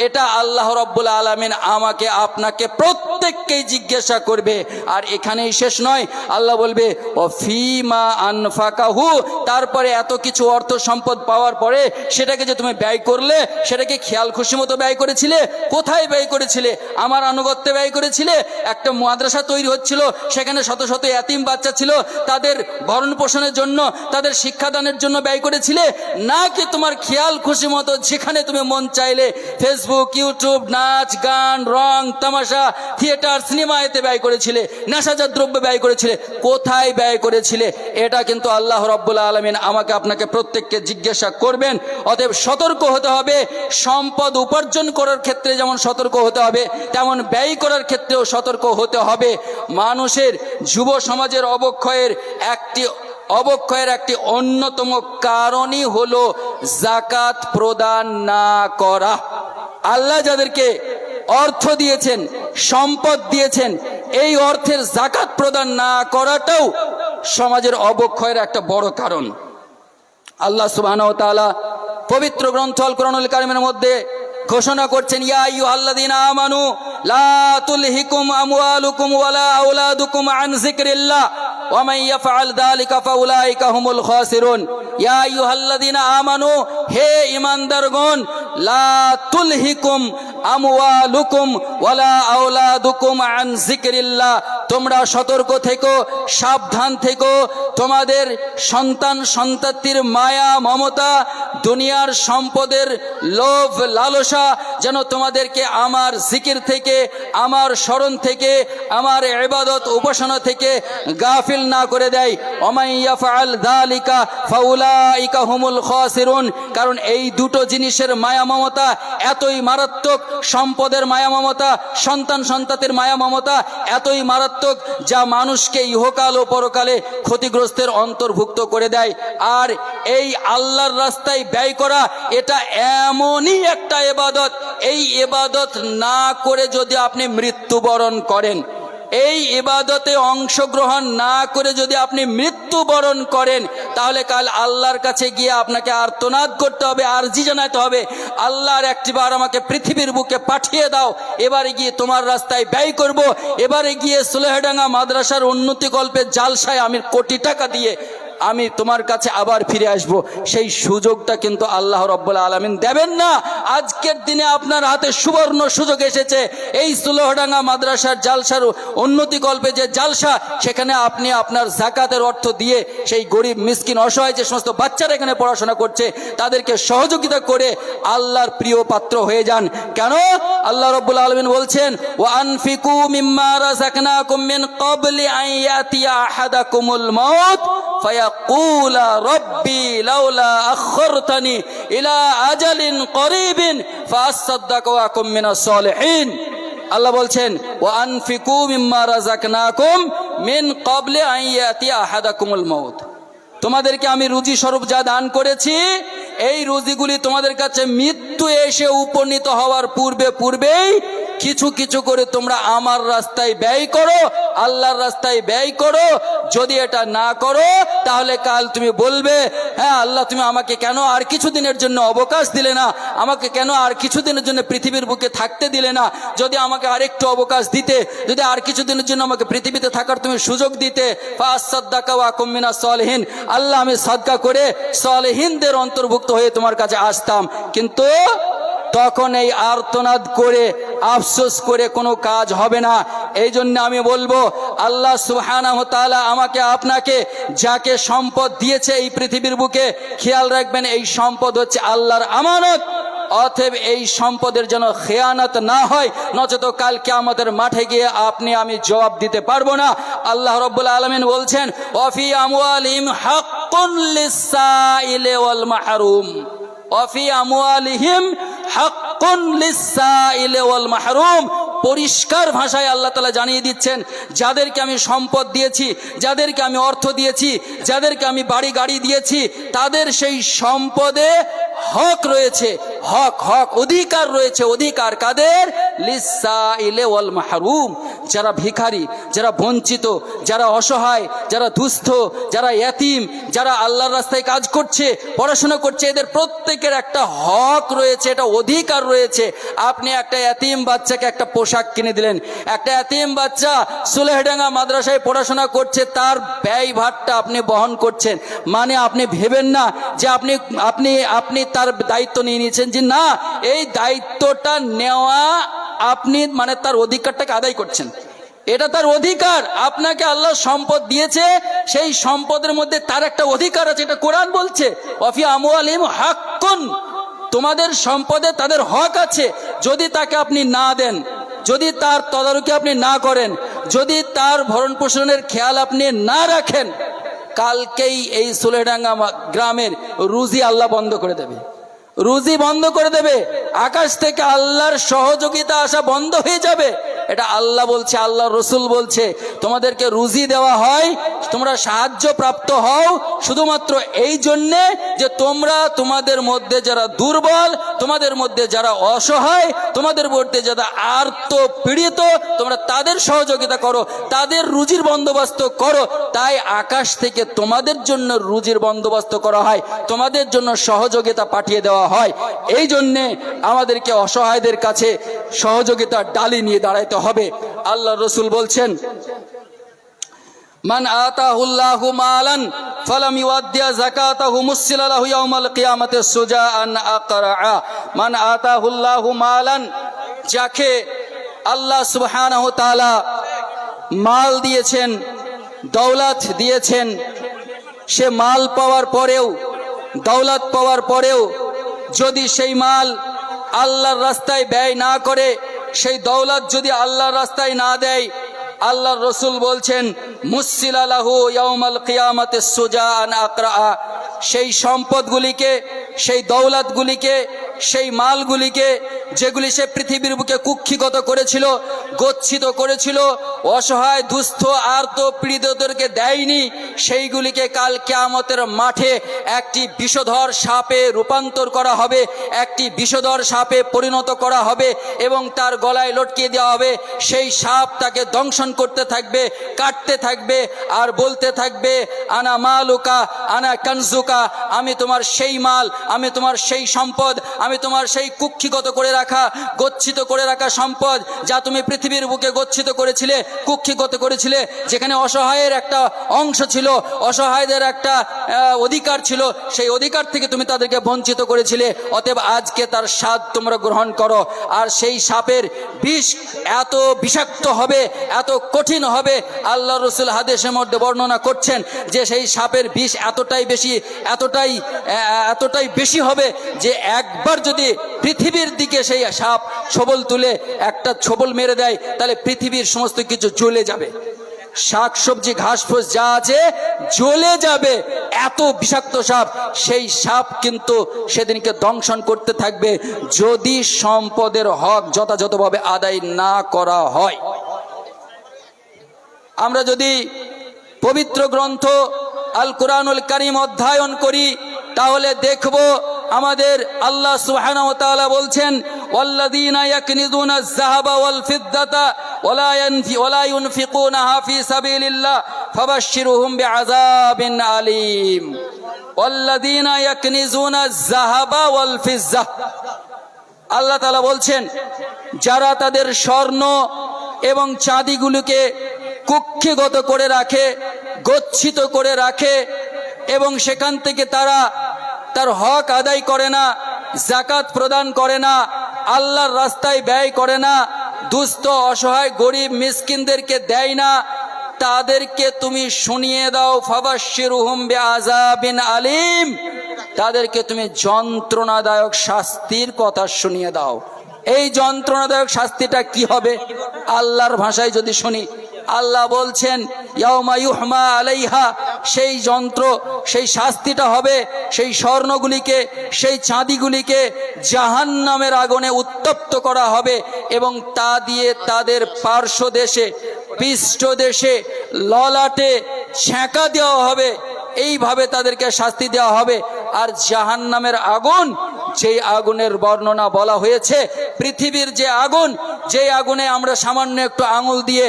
এটা আল্লাহ রাব্বুল আলামিন আমাকে আপনাকে প্রত্যেককেই জিজ্ঞাসা করবে। আর এখানেই শেষ নয়, আল্লাহ বলবে ও ফিমা আনফাকাহু, তারপরে এত কিছু অর্থ সম্পদ পাওয়ার পরে সেটাকে যে তুমি ব্যয় করলে, সেটাকে খেয়াল খুশি মতো ব্যয় করেছিলে, কোথায় ব্যয় করেছিলে? আমার আনুগত্যে ব্যয় করেছিলে? একটা মাদ্রাসা তৈরি হচ্ছিল, সেখানে শত শত এতিম বাচ্চা ছিল, তাদের ভরণ পোষণের জন্য, তাদের শিক্ষাদানের জন্য ব্যয় করেছিলে? নাকি তোমার খেয়াল খুশি মতো যেখানে তুমি মন চাইলে ফেসবুক, ইউটিউব, নাচ গান, রং তামাশা, থিয়েটার, সিনেমা এতে ব্যয় করেছিলে, নেশাজাত দ্রব্য ব্যয় করেছিলে? কোথায় ব্যয় করেছিলে? এটা কিন্তু আল্লাহ রাব্বুল আলামিন আমাকে আপনাকে প্রত্যেককে জিজ্ঞাসা করবেন। অতএব সতর্ক হতে হবে। সম্পদ উপার্জন করার ক্ষেত্রে যেমন সতর্ক হতে হবে, তেমন ব্যয় করার ক্ষেত্রেও সতর্ক হতে হবে। মানুষের যুব সমাজের অবক্ষয়ের একটি অন্যতম কারণই হলো যাকাত প্রদান না করা। আল্লাহ যাদেরকে অর্থ দিয়েছেন, সম্পদ দিয়েছেন, এই অর্থের যাকাত প্রদান না করাটাও সমাজের অবক্ষয়ের একটা বড় কারণ। আল্লাহ সুবহানাহু ওয়া তাআলা পবিত্র গ্রন্থ আল কোরআনুল কারীমের মধ্যে ঘোষণা করছেন, ইয়া আইয়ুহাল্লাযীনা আমানু লা তুলহিকুম আমওয়ালুকুম ওয়ালা আওলাদুকুম আন যিকরিল্লাহ ওয়া মান ইয়াফআল যালিকা ফাউলাইকা হুমুল খাসিরুন। ইয়া আইয়ুহাল্লাযীনা আমানু, হে ঈমানদারগণ, লা তুলহিকুম আমওয়ালুকুম ওয়ালা আওলাদুকুম আন যিকরিল্লাহ, তোমরা সতর্ক থেকো, সাবধান থেকো। তোমাদের সন্তান সন্ততির মায়া মমতা, দুনিয়ার সম্পদের লোভ লালসা যেন তোমাদেরকে আমার জিকির থেকে, আমার স্মরণ থেকে, আমার ইবাদত উপাসনা থেকে গাফিল না করে দেয়। ওমাই ইয়াফআল যালিকা ফাউলাইকা হুমুল খাসিরুন। কারণ এই দুটো জিনিসের মায়া মমতা এতই মারাত্মক, সম্পদের মায়া মমতা, সন্তান সন্ততির মায়া মমতা এতই মারাত্মক, যা মানুষকে ইহকাল ও পরকালে ক্ষতিগ্রস্তের অন্তর্ভুক্ত করে দেয়। আর এই আল্লাহর রাস্তায় ব্যয় করা, এটা এমনই একটা ইবাদত, এই ইবাদত না করে যদি আপনি মৃত্যুবরণ করেন, এই ইবাদতে অংশগ্রহণ না করে যদি আপনি মৃত্যুবরণ করেন, তাহলে কাল আল্লাহর কাছে গিয়ে আপনাকে আর্তনাদ করতে হবে, আরজি জানাতে হবে, আল্লাহর একটিবার আমাকে পৃথিবীর বুকে পাঠিয়ে দাও, এবারে গিয়ে তোমার রাস্তায় ব্যয় করব, এবারে গিয়ে সুলেহডাঙ্গা মাদ্রাসার উন্নতি কল্পে জালসায় আমি কোটি টাকা দিয়ে আমি তোমার কাছে আবার ফিরে আসব। সেই সুযোগটা কিন্তু আল্লাহ রাব্বুল আলামিন দেবেন না। আজকের দিনে আপনার হাতে সুবর্ণ সুযোগ এসেছে। এই সুলহডাঙ্গা মাদ্রাসার জালসার উন্নতি কল্পে যে জালসা, সেখানে আপনি আপনার যাকাতের অর্থ দিয়ে সেই গরিব মিসকিন অসহায় যে সমস্ত বাচ্চারা এখানে পড়াশোনা করছে, তাদেরকে সহযোগিতা করে আল্লাহর প্রিয় পাত্র হয়ে যান। কেন? আল্লাহ রাব্বুল আলামিন বলছেন, ওয়া আনফিকু মিম্মা রাযাকনাকুম মিন ক্বাবলি আন ইয়াতিয়া আহাদাকুমুল মাউত ফায়াকুলা রব্বি লাউলা আখরতানি ইলা আজালিন করিবিন ফাআসাদদাকু ওয়া আকুম মিনাস সালিহিন। আল্লাহ বলছেন ওয়া আনফিকু মিম্মা রাযাকনাকুম মিন ক্বাবলি আন ইয়াতিয়া আহাদাকুমুল মাউত, তোমাদেরকে আমি রুজি স্বরূপ যা দান করেছি এই রুজিগুলি তোমাদের কাছে মৃত্যু এসে উপনীত হওয়ার পূর্বেই কিছু কিছু করে তোমরা আমার রাস্তায় ব্যয় করো, আল্লাহর রাস্তায় ব্যয় করো। যদি এটা না করো তাহলে কাল তুমি বলবে, হ্যাঁ আল্লাহ তুমি আমাকে কেন আর কিছুদিনের জন্য অবকাশ দিলে না, আমাকে কেন আর কিছুদিনের জন্য পৃথিবীর বুকে থাকতে দিলে না, যদি আমাকে আরেকটু অবকাশ দিতে, যদি আর কিছুদিনের জন্য আমাকে পৃথিবীতে থাকার তুমি সুযোগ দিতে, ফাসাদদাকা ওয়া কুম মিনাস সালিহিন, আল্লাহ আমি সাদকা করে সালেহিনদের অন্তর্ভুক্ত হয়ে তোমার কাছে আসতাম। কিন্তু তখন এই আর্তনাদ করে আফসোস করে কোনো কাজ হবে না। এই জন্য আমি বলবো আল্লাহ সুবহানাহু ওয়া তাআলা আমাকে আপনাকে যাকে সম্পদ দিয়েছে এই পৃথিবীর বুকে, খেয়াল রাখবেন এই সম্পদ হচ্ছে আল্লাহর আমানত। অতএব এই সম্পদের যেন খেয়ানত না হয়, নচেত কাল কিয়ামতের মাঠে গিয়ে আপনি আমি জবাব দিতে পারবো না। আল্লাহ রাব্বুল আলামিন বলছেন ওয়াফি আমওয়ালিহিম হাক্কুন লিস-সাইলি ওয়াল মাহরুম, ওয়াফি আমওয়ালিহিম হাক্কুন লিস-সাইলি ওয়াল মাহরুম। পরিষ্কার ভাষায় আল্লাহ তাআলা জানিয়ে দিচ্ছেন যাদেরকে আমি সম্পদ দিয়েছি, যাদেরকে আমি অর্থ দিয়েছি, যাদেরকে আমি বাড়ি গাড়ি দিয়েছি, তাদের সেই সম্পদে হক রয়েছে, হক হক অধিকার রয়েছে। অধিকার কাদের? লিস-সাইলি ওয়াল মাহরুম, যারা ভিখারি, যারা বঞ্চিত, যারা অসহায়, যারা দুস্থ, যারা ইয়াতীম, যারা আল্লাহর রাস্তায় কাজ করছে, পড়াশোনা করছে, এদের প্রত্যেকের একটা হক রয়েছে, এটা অধিকার রয়েছে। আপনি একটা ইয়াতীম বাচ্চাকে একটা পোশাক কিনে দিলেন, একটা ইয়াতীম বাচ্চা সুলেহডাঙ্গা মাদ্রাসায় পড়াশোনা করছে, তার ব্যয় ভারটা আপনি বহন করছেন। মানে আপনি ভেবেন না যে আপনি তার দায়িত্ব নিয়ে নিয়েছেন, যে না, এই দায়িত্বটা নেওয়া আপনি মানে তার অধিকারটাকে আদায় করছেন, এটা তার অধিকার। আপনাকে আল্লাহ সম্পদ দিয়েছে, সেই সম্পদের মধ্যে তার একটা অধিকার আছে, এটা কোরআন বলছে ওয়াফি আমওয়ালিহিম হাক্কুন, তোমাদের সম্পদে তাদের হক আছে। যদি তাকে আপনি না দেন, যদি তার তদারকি আপনি না করেন, যদি তার ভরণ পোষণের খেয়াল আপনি না রাখেন, কালকেই এই সুলেডাঙ্গা গ্রামের রুজি আল্লাহ বন্ধ করে দেবে, রুজি বন্ধ করে দেবে। আকাশ থেকে আল্লাহর সহযোগিতা আসা বন্ধ হয়ে যাবে। এটা আল্লাহ বলছে, আল্লাহ রসুল বলছে তোমাদেরকে রুজি দেওয়া হয়, তোমরা সাহায্য প্রাপ্ত হও শুধুমাত্র এই জন্যে যে তোমরা তোমাদের মধ্যে যারা দুর্বল, তোমাদের মধ্যে যারা অসহায়, তোমাদের মধ্যে যারা আর্ত পীড়িত, তোমরা তাদের সহযোগিতা করো, তাদের রুজির বন্দোবস্ত করো। তাই আকাশ থেকে তোমাদের জন্য রুজির বন্দোবস্ত করা হয়, তোমাদের জন্য সহযোগিতা পাঠিয়ে দেওয়া হয়। এই জন্যে আমাদেরকে অসহায়দের কাছে সহযোগিতার ডালি নিয়ে দাঁড়াইতে হবে। আল্লাহ রসুল বলছেন মান আতাহুল্লাহু মালান ফালাম ইউআদ্দি যাকাতাহু মুসিলা লাহু ইয়াউমাল কিয়ামাতি সুজাআন আকরা। মান আতাহুল্লাহু মালান, যাকে আল্লাহ সুবহানাহু ওয়া তাআলা মাল দিয়েছেন, দৌলত দিয়েছেন, সে মাল পাওয়ার পরেও, দৌলত পাওয়ার পরেও যদি সেই মাল আল্লাহর রাস্তায় ব্যয় না করে, সেই দৌলত যদি আল্লাহর রাস্তায় না দেয়, আল্লাহর রসুল বলছেন মুসিলা লাহু ইয়াউমাল কিয়ামাতি সুজাআন আকরা। সেই সম্পদগুলিকে, সেই দৌলতগুলিকে, সেই মালগুলিকে যেগুলি সে পৃথিবীর বুকে কুক্ষিগত করেছিল, গচ্ছিত করেছিল, অসহায় দুস্থ আর্ত পীড়িতদেরকে দেয়নি, সেইগুলিকে কাল কিয়ামতের মাঠে একটি বিষধর সাপে রূপান্তর করা হবে, একটি বিষধর সাপে পরিণত করা হবে এবং তার গলায় লটকিয়ে দেওয়া হবে। সেই সাপ তাকে দংশন করতে থাকবে, কাটতে থাকবে আর বলতে থাকবে আনা মালুকা আনা কানজুকা, আমি তোমার সেই মাল, আমি তোমার সেই সম্পদ, আমি তোমার সেই কুক্ষিগত করে রাখা, গচ্ছিত করে রাখা সম্পদ, যা তুমি পৃথিবীর বুকে গচ্ছিত করেছিলে, কুক্ষিগত করেছিলে, যেখানে অসহায়ের একটা অংশ ছিল, অসহায়দের একটা অধিকার ছিল, সেই অধিকার থেকে তুমি তাদেরকে বঞ্চিত করেছিলে। অতএব আজকে তার স্বাদ তোমরা গ্রহণ করো। আর সেই সাপের বিষ এত বিষাক্ত হবে, এত কঠিন হবে, আল্লাহ রসুল হাদিসের মধ্যে বর্ণনা করছেন যে সেই সাপের বিষ এতটাই বেশি হবে যে একবার যদি পৃথিবীর দিকে সেই সাপ ছোবল তুলে একটা ছোবল মেরে দেয়, তাহলে পৃথিবীর সমস্ত কিছু জ্বলে যাবে, শাক সবজি ঘাস ফুস যা আছে জ্বলে যাবে। এত বিষাক্ত সাপ, সেই সাপ কিন্তু সেদিনকে দংশন করতে থাকবে যদি সম্পদের হক যথাযথভাবে আদায় না করা হয়। আমরা যদি পবিত্র গ্রন্থ আল কুরআনুল কারীম অধ্যয়ন করি তাহলে দেখব আমাদের আল্লাহ সুবহানাহু ওয়া তাআলা বলছেন, ওয়াল্লাযীনা ইয়াকনিজুনা আয-যাহাবা ওয়াল ফিদ্দাতা ওয়ালা ইউনফিকুনাহা ফী সাবিলিল্লাহ ফাবাশশিরহুম বিআযাবিন আলীম। ওয়াল্লাযীনা ইয়াকনিজুনা আয-যাহাবা ওয়াল ফিজ্জা, আল্লাহ তাআলা বলছেন যারা তাদের স্বর্ণ এবং চাঁদিগুলোকে কুক্ষিগত করে রাখে, গচ্ছিত করে রাখে এবং সেখান থেকে তারা তার হক আদায় করে না, যাকাত প্রদান করে না, আল্লাহর রাস্তায় ব্যয় করে না, দুস্থ অসহায় গরিব মিসকিনদেরকে দেয় না, তাদেরকে তুমি শুনিয়ে দাও ফাবাশশিরহুম বিআযাবিন আলীম, তাদেরকে তুমি যন্ত্রণাদায়ক শাস্তির কথা শুনিয়ে দাও। এই যন্ত্রণাদায়ক শাস্তিটা কি হবে? আল্লাহর ভাষায় যদি শুনি, আল্লাহ বলছেন ইয়াউমা ইউহমা আলাইহা, সেই যন্ত্র, সেই শাস্তিটা হবে সেই স্বর্ণগুলিকে, সেই চাঁদিগুলিকে জাহান্নামের আগুনে উত্তপ্ত করা হবে এবং তা দিয়ে তাদের পার্শ্বদেশে, পৃষ্ঠদেশে, ললাটে ছ্যাঁকা দেওয়া হবে। এইভাবে তাদেরকে শাস্তি দেওয়া হবে। আর জাহান্নামের আগুন, যেই আগুনের বর্ণনা বলা হয়েছে, পৃথিবীর যে আগুন, যেই আগুনে আমরা সামান্য একটু আঙুল দিয়ে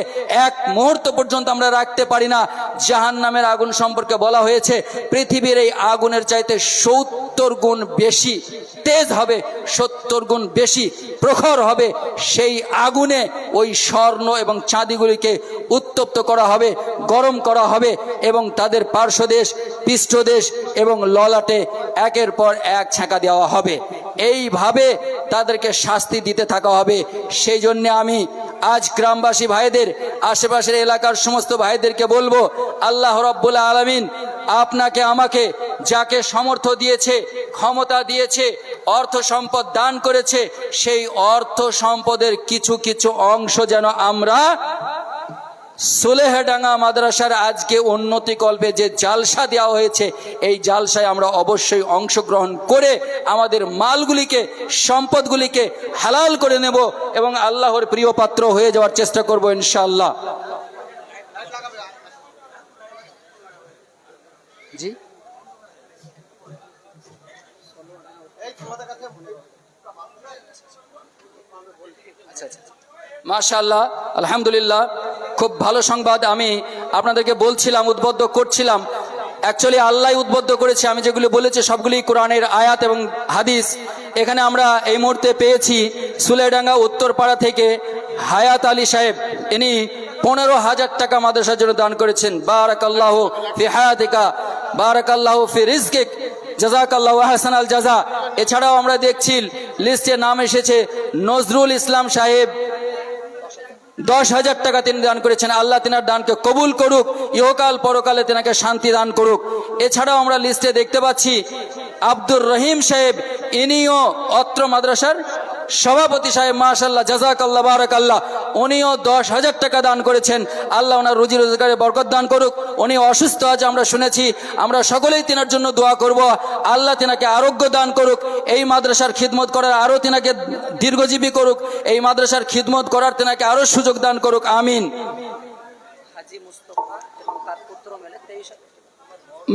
এক মুহূর্ত পর্যন্ত আমরা রাখতে পারি না, জাহান্নামের আগুন সম্পর্কে বলা হয়েছে পৃথিবীর এই আগুনের চাইতে 70 গুণ বেশি তেজ হবে, 70 গুণ বেশি প্রখর হবে। সেই আগুনে ওই স্বর্ণ এবং চাঁদিগুলিকে উত্তপ্ত করা হবে, গরম করা হবে এবং তাদের পার্শ্বদেশ, পৃষ্ঠদেশ এবং ললাটে একের পর এক ছ্যাঁকা দেওয়া হবে। এইভাবে তাদেরকে শাস্তি দিতে থাকা হবে। সেই জন্য আমি আজ গ্রামবাসী ভাইদের, আশেপাশের এলাকার সমস্ত ভাইদেরকে বলবো, আল্লাহ রাব্বুল আলামিন আপনাকে আমাকে যাকে সামর্থ্য দিয়েছে, ক্ষমতা দিয়েছে, অর্থ সম্পদ দান করেছে, সেই অর্থ সম্পদের কিছু কিছু অংশ যেন আমরা সুলেহডাঙ্গা মাদ্রাসার আজকে উন্নতিকল্পে যে জালসা দেওয়া হয়েছে, এই জালসায় আমরা অবশ্যই অংশগ্রহণ করে আমাদের মালগুলিকে, সম্পদগুলিকে হালাল করে নেব এবং আল্লাহর প্রিয় পাত্র হয়ে যাওয়ার চেষ্টা করব ইনশাআল্লাহ। জি, মাশাআল্লাহ, আলহামদুলিল্লাহ, খুব ভালো সংবাদ। আমি আপনাদেরকে বলছিলাম, উদ্বুদ্ধ করছিলাম, অ্যাকচুয়ালি আল্লাহ উদ্বুদ্ধ করেছে। আমি যেগুলি বলেছি সবগুলি কোরআনের আয়াত এবং হাদিস। এখানে আমরা এই মুহূর্তে পেয়েছি সুলেডাঙ্গা উত্তরপাড়া থেকে হায়াত আলী সাহেব, ইনি 15,000 টাকা মাদ্রাসার জন্য দান করেছেন। বারাকাল্লাহু ফি হায়াতিকা, বারাকাল্লাহু ফি রিজকিক, জাযাকাল্লাহু আহসানাল জাযা। এছাড়াও আমরা দেখছি লিস্টে নাম এসেছে নজরুল ইসলাম সাহেব, 10,000 টাকা তিনি দান করেছেন। আল্লাহ তিনার দানকে কবুল করুক, ইহকাল পরকালে তিনাকে শান্তি দান করুক। এছাড়াও আমরা লিস্টে দেখতে পাচ্ছি আব্দুর রহিম সাহেব, ইনিও অত্র মাদ্রাসার সভাপতি সাহেব, মাশাআল্লাহ, জাযাকাল্লাহ, বারাকাল্লাহ, উনিও 10,000 টাকা দান করেছেন। আল্লাহ ওনার রুজি রোজগারে বরকত দান করুক। উনি অসুস্থ আজ আমরা শুনেছি, আমরা সকলেই তিনার জন্য দোয়া করব, আল্লাহ তিনাকে আরোগ্য দান করুক, এই মাদ্রাসার খিদমত করার আরো তিনাকে দীর্ঘজীবী করুক, এই মাদ্রাসার খিদমত করার তিনাকে আরো সুযোগ দান করুক, আমিন।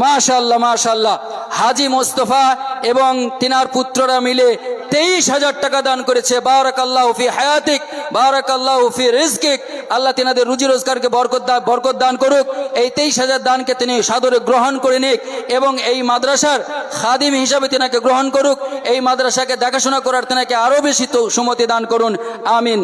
মাশাআল্লাহ, মাশাআল্লাহ, হাজী মুস্তফা এবং তিনার পুত্ররা মিলে 23,000 টাকা দান করেছে। বারাকাল্লাহু ফি হায়াতিক, বারাকাল্লাহু ফি রিজকিক। আল্লাহ তিনাদের রুজি রোজগারকে বরকত দান করুক। এই 23,000 দানকে তিনি সাদরে গ্রহণ করে নিক এবং এই মাদ্রাসার খাদিম হিসাবে তিনাকে গ্রহণ করুক। এই মাদ্রাসাকে দেখাশোনা করার তিনাকে আরো বেশি তো সুমতি দান করুন, আমিন।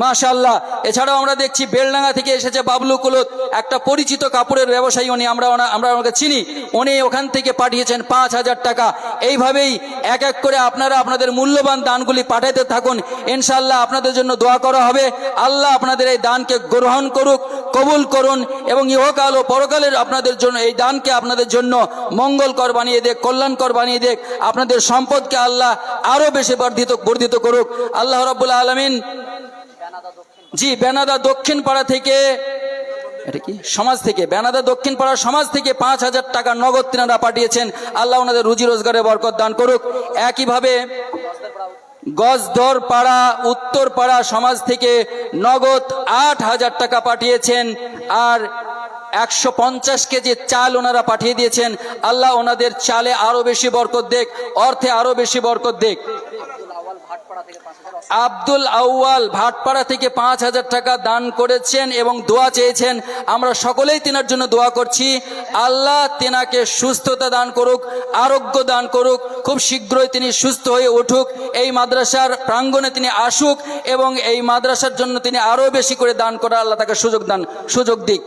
মাশাআল্লাহ। এছাড়াও আমরা দেখছি বেলডাঙ্গা থেকে এসেছে বাবলু কুলত, একটা পরিচিত কাপড়ের ব্যবসায়ী, উনি আমরা ওনাকে চিনি। উনি ওখান থেকে পাঠিয়েছেন 5,000 টাকা। এইভাবেই এক এক করে আপনারা আপনাদের মূল্যবান দানগুলি পাঠাতে থাকুন, ইনশাআল্লাহ আপনাদের জন্য দোয়া করা হবে। আল্লাহ আপনাদের এই দানকে গ্রহণ করুক, কবুল করুন এবং ইহকাল ও পরকালের আপনাদের জন্য এই দানকে আপনাদের জন্য মঙ্গলকর বানিয়ে দেখ, কল্যাণকর বানিয়ে দেখ। আপনাদের সম্পদকে আল্লাহ আরো বেশি বর্ধিত করুক, আল্লাহ রাব্বুল আলামিন। জি, বেনাদা দক্ষিণ পাড়া থেকে এটা কি সমাজ থেকে, বেনাদা দক্ষিণ পাড়ার সমাজ থেকে 5,000 টাকা নগদ তিনারা পাঠিয়েছেন। আল্লাহ ওনাদের রুজি রোজগারে বরকত দান করুক। একইভাবে গজদর পাড়া উত্তর পাড়া সমাজ থেকে নগদ 8,000 টাকা পাঠিয়েছেন। আর 150 কেজি চাল ওনারা পাঠিয়ে দিয়েছেন। আল্লাহ ওনাদের চালে আরো বেশি বরকত দেখ, অর্থে আরো বেশি বরকত দেখ। আব্দুল আউয়াল ভাটপাড়া থেকে 5,000 টাকা দান করেছেন এবং দোয়া চেয়েছেন। আমরা সকলেই তিনার জন্য দোয়া করছি। আল্লাহ তিনাকে সুস্থতা দান করুক, আরোগ্য দান করুক, খুব শীঘ্রই তিনি সুস্থ হয়ে উঠুক, এই মাদ্রাসার প্রাঙ্গণে তিনি আসুক এবং এই মাদ্রাসার জন্য তিনি আরো বেশি করে দান করার আল্লাহ তাকে সুযোগ দিক।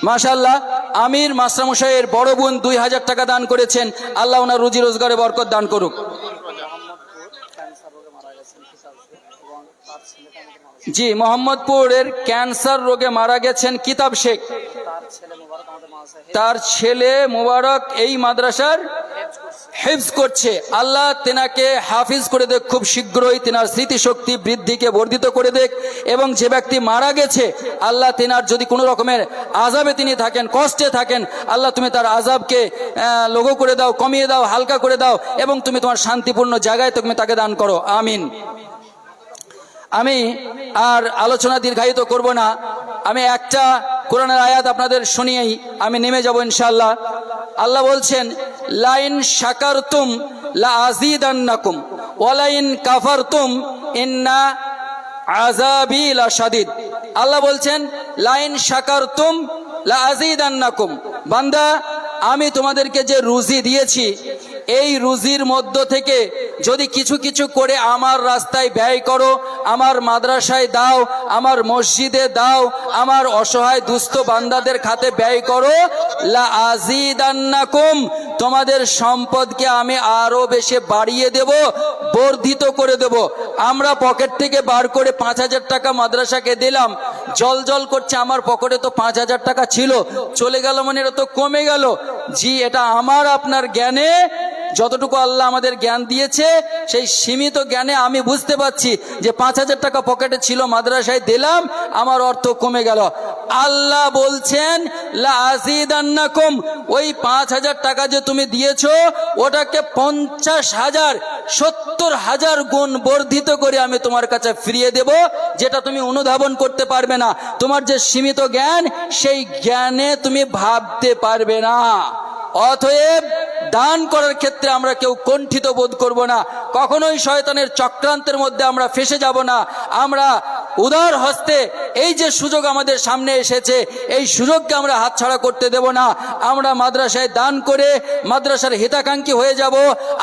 মাশাআল্লাহ, আমির মাস্টারমশাইয়ের বড় বোন 2,000 টাকা দান করেছেন। আল্লাহ ওনার রুজি রোজগারে বরকত দান করুক। জি, মোহাম্মদপুরের ক্যান্সার রোগে মারা গেছেন কিতাব শেখ, তার ছেলে মোবারক এই মাদ্রাসার হিফজ করছে। আল্লাহ তেনাকে হাফিজ করে দেখ, খুব শীঘ্রই তেনার স্মৃতিশক্তি বৃদ্ধিকে বর্ধিত করে দেখ। এবং যে ব্যক্তি মারা গেছে আল্লাহ তেনার যদি কোনো রকমের আযাবে তিনি থাকেন, কষ্টে থাকেন, আল্লাহ তুমি তার আযাবকে লঘু করে দাও, কমিয়ে দাও, হালকা করে দাও এবং তুমি তোমার শান্তিপূর্ণ জায়গায় তুমি তাকে দান করো, আমিন। আমি আর আলোচনা দীর্ঘায়িত করব না। আমি একটা কোরআনের আয়াত আপনাদের শুনিয়েই আমি নেমে যাব ইনশাআল্লাহ। আল্লাহ বলছেন, লাইন শাকারতুম লা আযীদান্নাকুম ওয়া লাইন কাফারতুম ইন্না আযাবি লাশাদীদ। আল্লাহ বলছেন, লাইন শাকারতুম লা আযীদান্নাকুম। বান্দা, আমি তোমাদেরকে যে রুজি দিয়েছি এই রুজির মধ্য থেকে যদি কিছু কিছু করে আমার রাস্তায় ব্যয় করো, আমার মাদ্রাসায় দাও, আমার মসজিদে দাও, আমার অসহায় দুস্থ বান্দাদের খাতে ব্যয় করো, লা আযীদান্নাকুম, তোমাদের সম্পদকে আমি আরো বেশি বাড়িয়ে দেব, বর্ধিত করে দেব। আমরা পকেট থেকে বার করে 5,000 টাকা মাদ্রাসাকে দিলাম, জল জল করছে, আমার পকেটে তো 5,000 টাকা ছিল, চলে গেল মানে এটা তো কমে গেল। জি, এটা আমার আপনার জ্ঞানে যতটুকু আল্লাহ আমাদের জ্ঞান দিয়েছে সেই সীমিত জ্ঞানে আমি বুঝতে পারছি যে 5,000 টাকা পকেটে ছিল, মাদ্রাসায় দিলাম, আমার অর্থ কমে গেল। আল্লাহ বলছেন, লা আযীদান্নাকুম, ওই 5,000 টাকা যে তুমি দিয়েছো ওটাকে 50,000 70,000 গুণ বর্ধিত করে আমি তোমার কাছে ফিরিয়ে দেব, যেটা তুমি অনুধাবন করতে পারবে না। তোমার যে সীমিত জ্ঞান সেই জ্ঞানে তুমি ভাবতে পারবে না। অতএব দান করার ক্ষেত্রে আমরা কেউ কুণ্ঠিত বোধ করব না, কখনোই শয়তানের চক্রান্তের মধ্যে আমরা ফেসে যাব না। আমরা উদার হস্তে এই যে সুযোগ আমাদের সামনে এসেছে এই সুযোগকে আমরা হাতছাড়া করতে দেব না। আমরা মাদ্রাসায় দান করে মাদ্রাসার হিতাকাঙ্ক্ষী হয়ে যাব,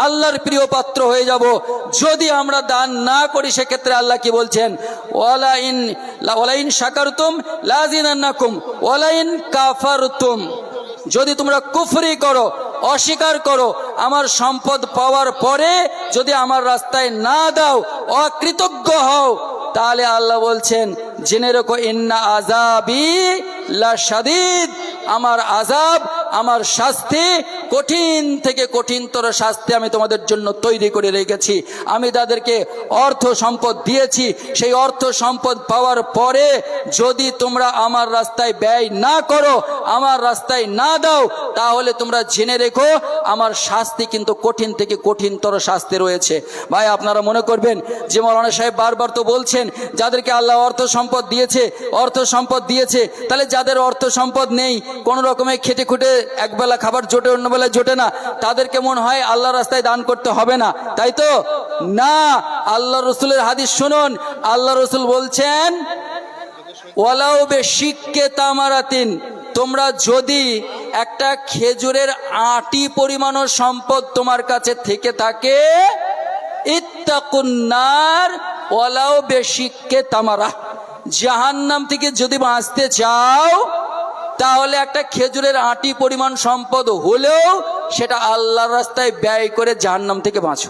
আল্লাহর প্রিয় পাত্র হয়ে যাব। যদি আমরা দান না করি সেক্ষেত্রে আল্লাহ কি বলছেন, ওয়ালাইন শাকারতুম লা আযীদান্নাকুম ওয়ালাইন কাফারতুম, যদি তোমরা কুফরি করো, অস্বীকার করো, আমার সম্পদ পাওয়ার পরে যদি আমার রাস্তায় না দাও, অকৃতজ্ঞ হও, তাহলে আল্লাহ বলছেন জেনে রেখো, ইন্না আযাবি লাশাদীদ, আমার আযাব, আমার শাস্তি কঠিন থেকে কঠিনতর শাস্তি আমি তোমাদের জন্য তৈরি করে রেখেছি। আমি তাদেরকে অর্থ সম্পদ দিয়েছি, সেই অর্থ সম্পদ পাওয়ার পরে যদি তোমরা আমার রাস্তায় ব্যয় না করো, আমার রাস্তায় না দাও, তাহলে তোমরা জেনে রেখো আমার শাস্তি কিন্তু কঠিন থেকে কঠিনতর শাস্তি রয়েছে। ভাই, আপনারা মনে করবেন যে মাওলানা সাহেব বারবার তো বলছেন যাদেরকে আল্লাহ অর্থ সম্পদ দিয়েছে, তাহলে যাদের অর্থ সম্পদ নেই, কোন রকমে খেটে খুটে একবেলা খাবার জোটে অন্য বেলা জোটে না, তাদের কেমন হয় আল্লাহ রাস্তায় দান করতে হবে না, তাই তো না। আল্লাহ রসুলের হাদিস শুনুন, আল্লাহ রসুল বলছেন, ওয়ালাউ বিশিক্কি তামারাতিন, তোমরা যদি একটা খেজুরের আটি পরিমাণও সম্পদ তোমার কাছে থেকে থাকে, ইত্তাকুন নার ওয়ালাউ বিশিক্কি তামারা, জাহান্নাম থেকে যদি বাঁচতে চাও তাহলে একটা খেজুরের আটি পরিমাণ সম্পদ হলেও সেটা আল্লাহর রাস্তায় ব্যয় করে জাহান্নাম থেকে বাঁচো।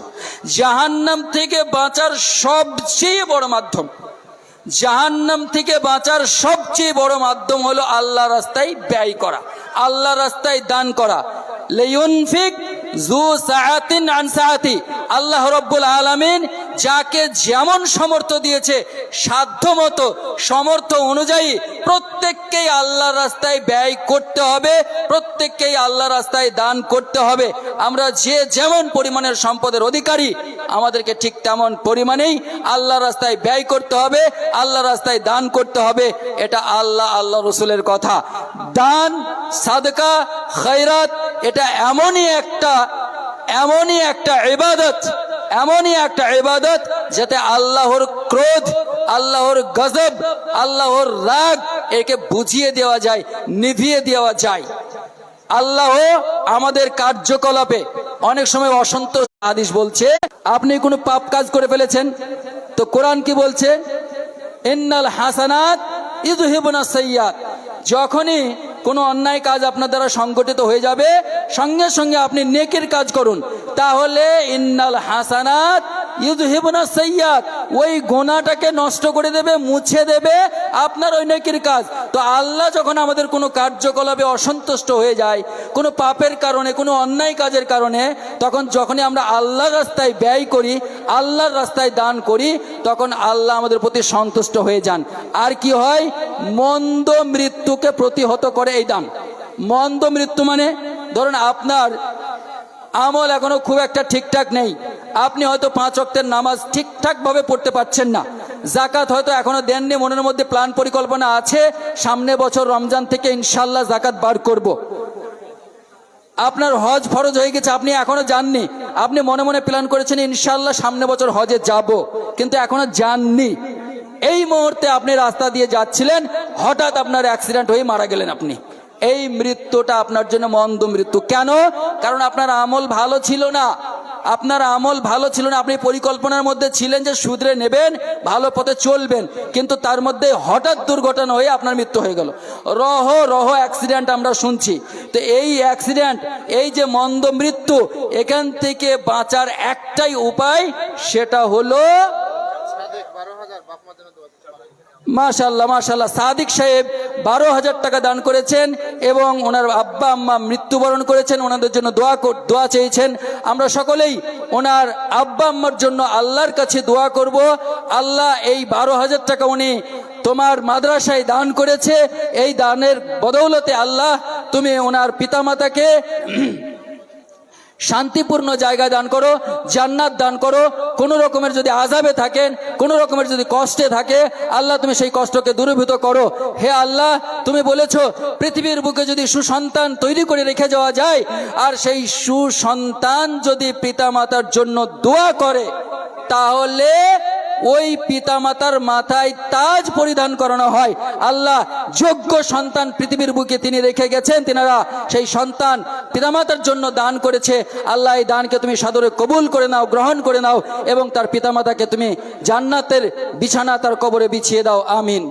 জাহান্নাম থেকে বাঁচার সবচেয়ে বড় মাধ্যম, জাহান্নাম থেকে বাঁচার সবচেয়ে বড় মাধ্যম হলো আল্লাহর রাস্তায় ব্যয় করা, আল্লাহর রাস্তায় দান করা। লিয়ুনফিক যু সাআতিন আন সাআতি, আল্লাহ রাব্বুল আলামিন যাকে যেমন সামর্থ্য দিয়েছে সাধ্য মতো সামর্থ্য অনুযায়ী প্রত্যেককেই আল্লাহর রাস্তায় ব্যয় করতে হবে, প্রত্যেককেই আল্লাহর রাস্তায় দান করতে হবে। আমরা যে যেমন পরিমাণের সম্পদের অধিকারী, আমাদেরকে ঠিক তেমন পরিমাণেই আল্লাহর রাস্তায় ব্যয় করতে হবে, আল্লাহর রাস্তায় দান করতে হবে। এটা আল্লাহ রসুলের কথা। দান, সাদকা, খৈরাত এটা এমনই একটা ইবাদত, এমনই একটা ইবাদত যাতে আল্লাহর ক্রোধ, আল্লাহর গজব, আল্লাহর রাগ একে বুঝিয়ে দেওয়া যায়, নিভিয়ে দেওয়া যায়। আল্লাহ আমাদের কার্যকলাপে অনেক সময় অসন্তোষ। হাদিস বলছে আপনি কোনো পাপ কাজ করে ফেলেছেন, তো কোরআন কি বলছে? ইন্নাল হাসানাত ইযহিবুনা সাইয়্যাত। যখনই কোনো অন্যায় কাজ আপনার দ্বারা সংগঠিত হয়ে যাবে, সঙ্গে সঙ্গে আপনি নেকির কাজ করুন, তাহলে ইন্নাল হাসানাত ইযহিবুনা সাইয়্যাত, ওই গুনাহটাকে নষ্ট করে দেবে, মুছে দেবে আপনার ওই নেকির কাজ। তো আল্লাহ যখন আমাদের কোনো কার্যকলাপে অসন্তুষ্ট হয়ে যায়, কোনো পাপের কারণে, কোনো অন্যায় কাজের কারণে, তখন যখনই আমরা আল্লাহর রাস্তায় ব্যয় করি, আল্লাহর রাস্তায় দান করি, তখন আল্লাহ আমাদের প্রতি সন্তুষ্ট হয়ে যান। আর কি হয়? মন্দ মৃত্যুকে প্রতিহত করে এই দান। মন্দ মৃত্যু মানে ধরুন আপনার আমল এখনো খুব একটা ঠিকঠাক নেই, আপনি হয়তো 5 ওয়াক্তের নামাজ ঠিকঠাক ভাবে পড়তে পারছেন না, জাকাত হয়তো এখনো দেননি, মনের মধ্যে প্ল্যান পরিকল্পনা আছে সামনে বছর রমজান থেকে ইনশাল্লাহ জাকাত বার করব। আপনার হজ ফরজ হয়ে গেছে, আপনি এখনো যাননি, আপনি মনে মনে প্ল্যান করেছেন ইনশাল্লাহ সামনে বছর হজে যাব, কিন্তু এখনো যাননি। এই মুহূর্তে আপনি রাস্তা দিয়ে যাচ্ছিলেন, হঠাৎ আপনার অ্যাক্সিডেন্ট হয়ে মারা গেলেন আপনি। এই মৃত্যুটা আপনার জন্য মন্দ মৃত্যু। কেন? কারণ আপনার আমল ভালো ছিল না, আপনার আমল ভালো ছিল না। আপনি পরিকল্পনার মধ্যে ছিলেন যে শুধরে নেবেন, ভালো পথে চলবেন, কিন্তু তার মধ্যে হঠাৎ দুর্ঘটনা হয়ে আপনার মৃত্যু হয়ে গেল। রহ অ্যাক্সিডেন্ট আমরা শুনছি। তো এই অ্যাক্সিডেন্ট, এই যে মন্দ মৃত্যু, এখান থেকে বাঁচার একটাই উপায়, সেটা হলো মাশাআল্লাহ সাদিক সাহেব 12,000 টাকা দান করেছেন এবং ওনার আব্বা আম্মা মৃত্যুবরণ করেছেন, ওনাদের জন্য দোয়া চেয়েছেন। আমরা সকলেই ওনার আব্বা আম্মার জন্য আল্লাহর কাছে দোয়া করব। আল্লাহ এই 12,000 টাকা উনি তোমার মাদ্রাসায় দান করেছে, এই দানের বদৌলতে আল্লাহ তুমি ওনার পিতামাতাকে শান্তিপূর্ণ জায়গা দান করো, জান্নাত দান করো। কোনো রকমের যদি আযাবে থাকেন, কোনো রকমের যদি কষ্টে থাকে, আল্লাহ তুমি সেই কষ্টকে দূরীভূত করো। হে আল্লাহ, তুমি বলেছো পৃথিবীর বুকে যদি সুসন্তান তৈরি করে রেখে যাওয়া যায়, আর সেই সুসন্তান যদি পিতামাতার জন্য দোয়া করে, তাহলে ওই পিতামাতার মাথায় তাজ পরিধান করানো হয়। আল্লাহ যোগ্য সন্তান পৃথিবীর বুকে তিনি রেখে গেছেন, তিনারা সেই সন্তান পিতামাতার জন্য দান করেছে। আল্লাহ এই দানকে তুমি সাদরে কবুল করে নাও, গ্রহণ করে নাও, এবং তার পিতামাতাকে তুমি জান্নাতের বিছানা তার কবরে বিছিয়ে দাও। আমিন।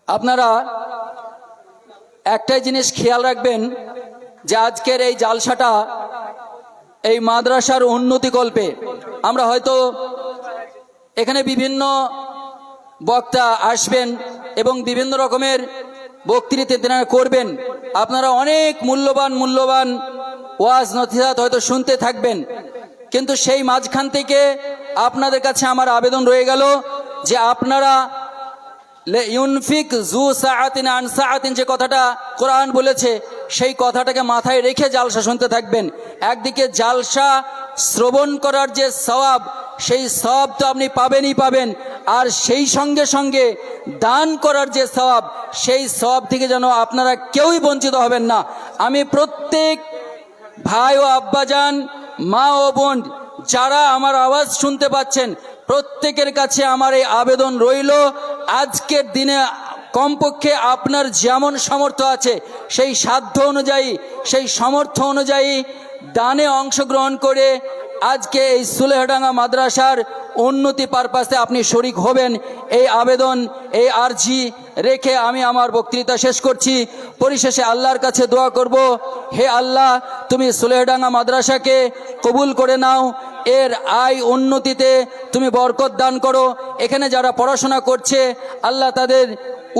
আপনারা একটাই জিনিস খেয়াল রাখবেন যে আজকের এই জালসাটা এই মাদ্রাসার উন্নতি কল্পে। আমরা হয়তো এখানে বিভিন্ন বক্তা আসবেন এবং বিভিন্ন রকমের বক্তৃতা তেনারা করবেন, আপনারা অনেক মূল্যবান ওয়াজ নসিহত হয়তো শুনতে থাকবেন, কিন্তু সেই মাঝখান থেকে আপনাদের কাছে আমার আবেদন রয়ে গেল যে আপনারা ইউনফিক জু সাআতিন আন সাআতিন যে কথাটা কোরআন বলেছে, সেই কথাটাকে মাথায় রেখে জালসা শুনতে থাকবেন। একদিকে জালসা শ্রবণ করার যে সওয়াব, সেই সওয়াব তো আপনি পাবেন, আর সেই সঙ্গে সঙ্গে দান করার যে সওয়াব, সেই সওয়াব থেকে যেন আপনারা কেউই বঞ্চিত হবেন না। আমি প্রত্যেক ভাই ও আব্বাজান, মা ও বোন যারা আমার আওয়াজ শুনতে পাচ্ছেন, প্রত্যেকের কাছে আমার এই আবেদন রইল, আজকের দিনে কমপক্ষে আপনার যেমন সামর্থ্য আছে সেই সাধ্য অনুযায়ী, সেই সামর্থ্য অনুযায়ী দানে অংশগ্রহণ করে আজকে এই সুলেহাডাঙ্গা মাদ্রাসার উন্নতি পারপাসে আপনি শরিক হবেন। এই আবেদন, এই আর্জি রেখে আমি আমার বক্তৃতা শেষ করছি। পরিশেষে আল্লাহর কাছে দোয়া করব, হে আল্লাহ, তুমি সুলেহডাঙ্গা মাদ্রাসাকে কবুল করে নাও, এর আয় উন্নতিতে তুমি বরকত দান করো। এখানে যারা পড়াশোনা করছে আল্লাহ তাদের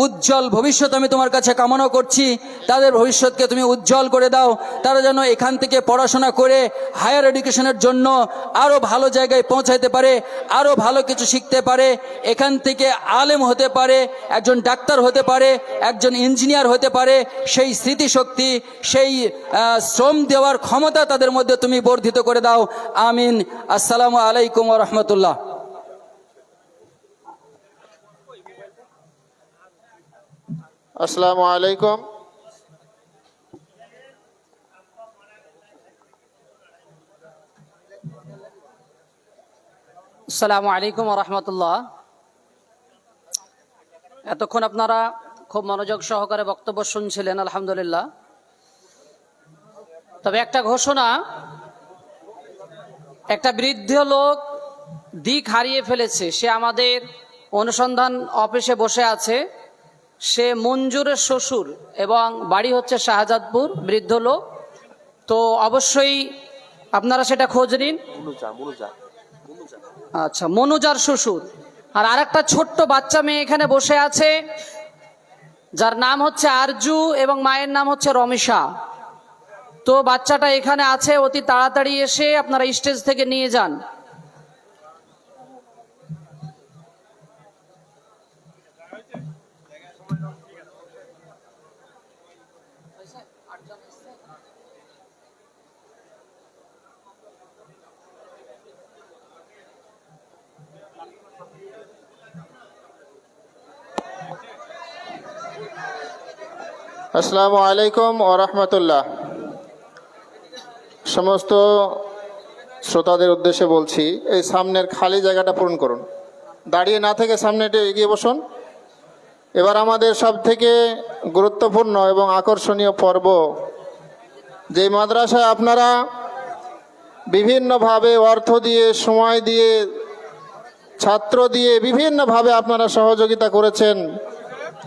উজ্জ্বল ভবিষ্যৎ আমি তোমার কাছে কামনা করছি, তাদের ভবিষ্যৎকে তুমি উজ্জ্বল করে দাও। তারা যেন এখান থেকে পড়াশোনা করে হায়ার এডুকেশনের জন্য আরও ভালো জায়গায় পৌঁছাইতে পারে, আরও ভালো কিছু শিখতে পারে, এখান থেকে আলেম হতে পারে, একজন ডাক্তার হতে পারে, একজন ইঞ্জিনিয়ার হতে পারে। সেই স্মৃতিশক্তি, সেই শ্রম দেওয়ার ক্ষমতা তাদের মধ্যে তুমি বর্ধিত করে দাও। আমিন। আসসালামু আলাইকুম ওয়া রাহমাতুল্লাহ। আসসালামু আলাইকুম। আসসালামু আলাইকুম রহমতুল্লাহ। এতক্ষণ আপনারা খুব মনোযোগ সহকারে বক্তব্য শুনছিলেন, আলহামদুলিল্লাহ। তবে একটা ঘোষণা, একটা বৃদ্ধ লোক দিক হারিয়ে ফেলেছে, সে আমাদের অনুসন্ধান অফিসে বসে আছে। সে মঞ্জুরের শ্বশুর এবং বাড়ি হচ্ছে শাহজাদপুর, বৃদ্ধ লোক। তো অবশ্যই আপনারা সেটা খোঁজ নিন। আচ্ছা, মনুজার শ্বশুর। আর আরেকটা ছোট্ট বাচ্চা মেয়ে এখানে বসে আছে, যার নাম হচ্ছে আরজু এবং মায়ের নাম হচ্ছে রমেশা। তো বাচ্চাটা এখানে আছে, অতি তাড়াতাড়ি এসে আপনারা স্টেজ থেকে নিয়ে যান। আসসালামু আলাইকুম ওয়া রাহমাতুল্লাহ। সমস্ত শ্রোতাদের উদ্দেশ্যে বলছি, এই সামনের খালি জায়গাটা পূরণ করুন, দাঁড়িয়ে না থেকে সামনে এগিয়ে বসুন। এবার আমাদের সবথেকে গুরুত্বপূর্ণ এবং আকর্ষণীয় পর্ব, যে মাদ্রাসায় আপনারা বিভিন্নভাবে অর্থ দিয়ে, সময় দিয়ে, ছাত্র দিয়ে বিভিন্নভাবে আপনারা সহযোগিতা করেছেন,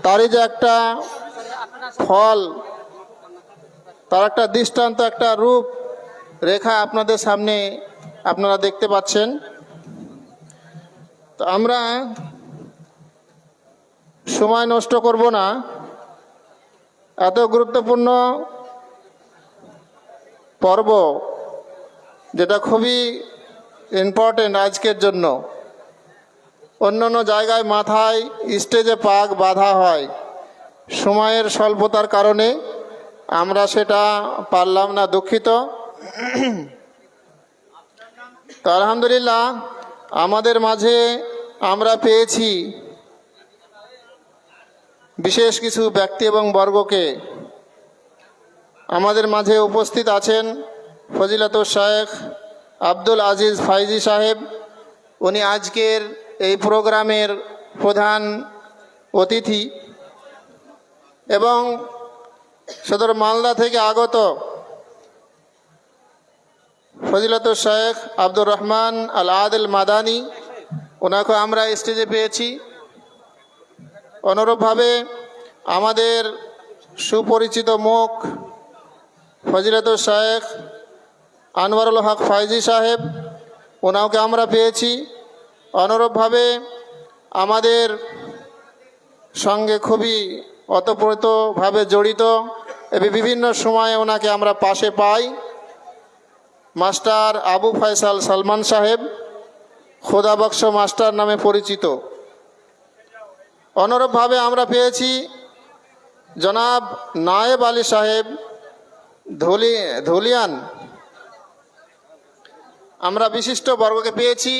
তারই যে একটা ফল, তার একটা দৃষ্টান্ত, একটা রূপ রেখা আপনাদের সামনে আপনারা দেখতে পাচ্ছেন। তো আমরা সময় নষ্ট করব না, এত গুরুত্বপূর্ণ পর্ব, যেটা খুবই ইম্পর্টেন্ট আজকের জন্য। অন্যান্য জায়গায় মাথায় স্টেজে পাক বাঁধা হয়, সময়ের স্বল্পতার কারণে আমরা সেটা পারলাম না, দুঃখিত। তো আলহামদুলিল্লাহ, আমাদের মাঝে আমরা পেয়েছি বিশেষ কিছু ব্যক্তি এবং বর্গকে। আমাদের মাঝে উপস্থিত আছেন ফজিলাতুল শেখ আব্দুল আজিজ ফাইজি সাহেব। উনি আজকের এই প্রোগ্রামের প্রধান অতিথি এবং সদর মালদা থেকে আগত ফজিলাতুল শেখ আব্দুর রহমান আল আদিল মাদানী, ওনাকে আমরা স্টেজে পেয়েছি। অনুরূপভাবে আমাদের সুপরিচিত মুখ ফজিলাতুল শেখ আনোয়ারুল হক ফাইজি সাহেব, ওনাকে আমরা পেয়েছি। অনুরূপভাবে আমাদের সঙ্গে খুবই ওতপ্রোতভাবে জড়িত এবং বিভিন্ন সময়ে ওনাকে আমরা পাশে পাই, মাস্টার আবু ফয়সাল সালমান সাহেব, খোদাবক্স মাস্টার নামে পরিচিত। অনুরূপভাবে আমরা পেয়েছি জনাব নায়েব আলী সাহেব ধুলিয়ান। আমরা বিশিষ্ট বর্গকে পেয়েছি।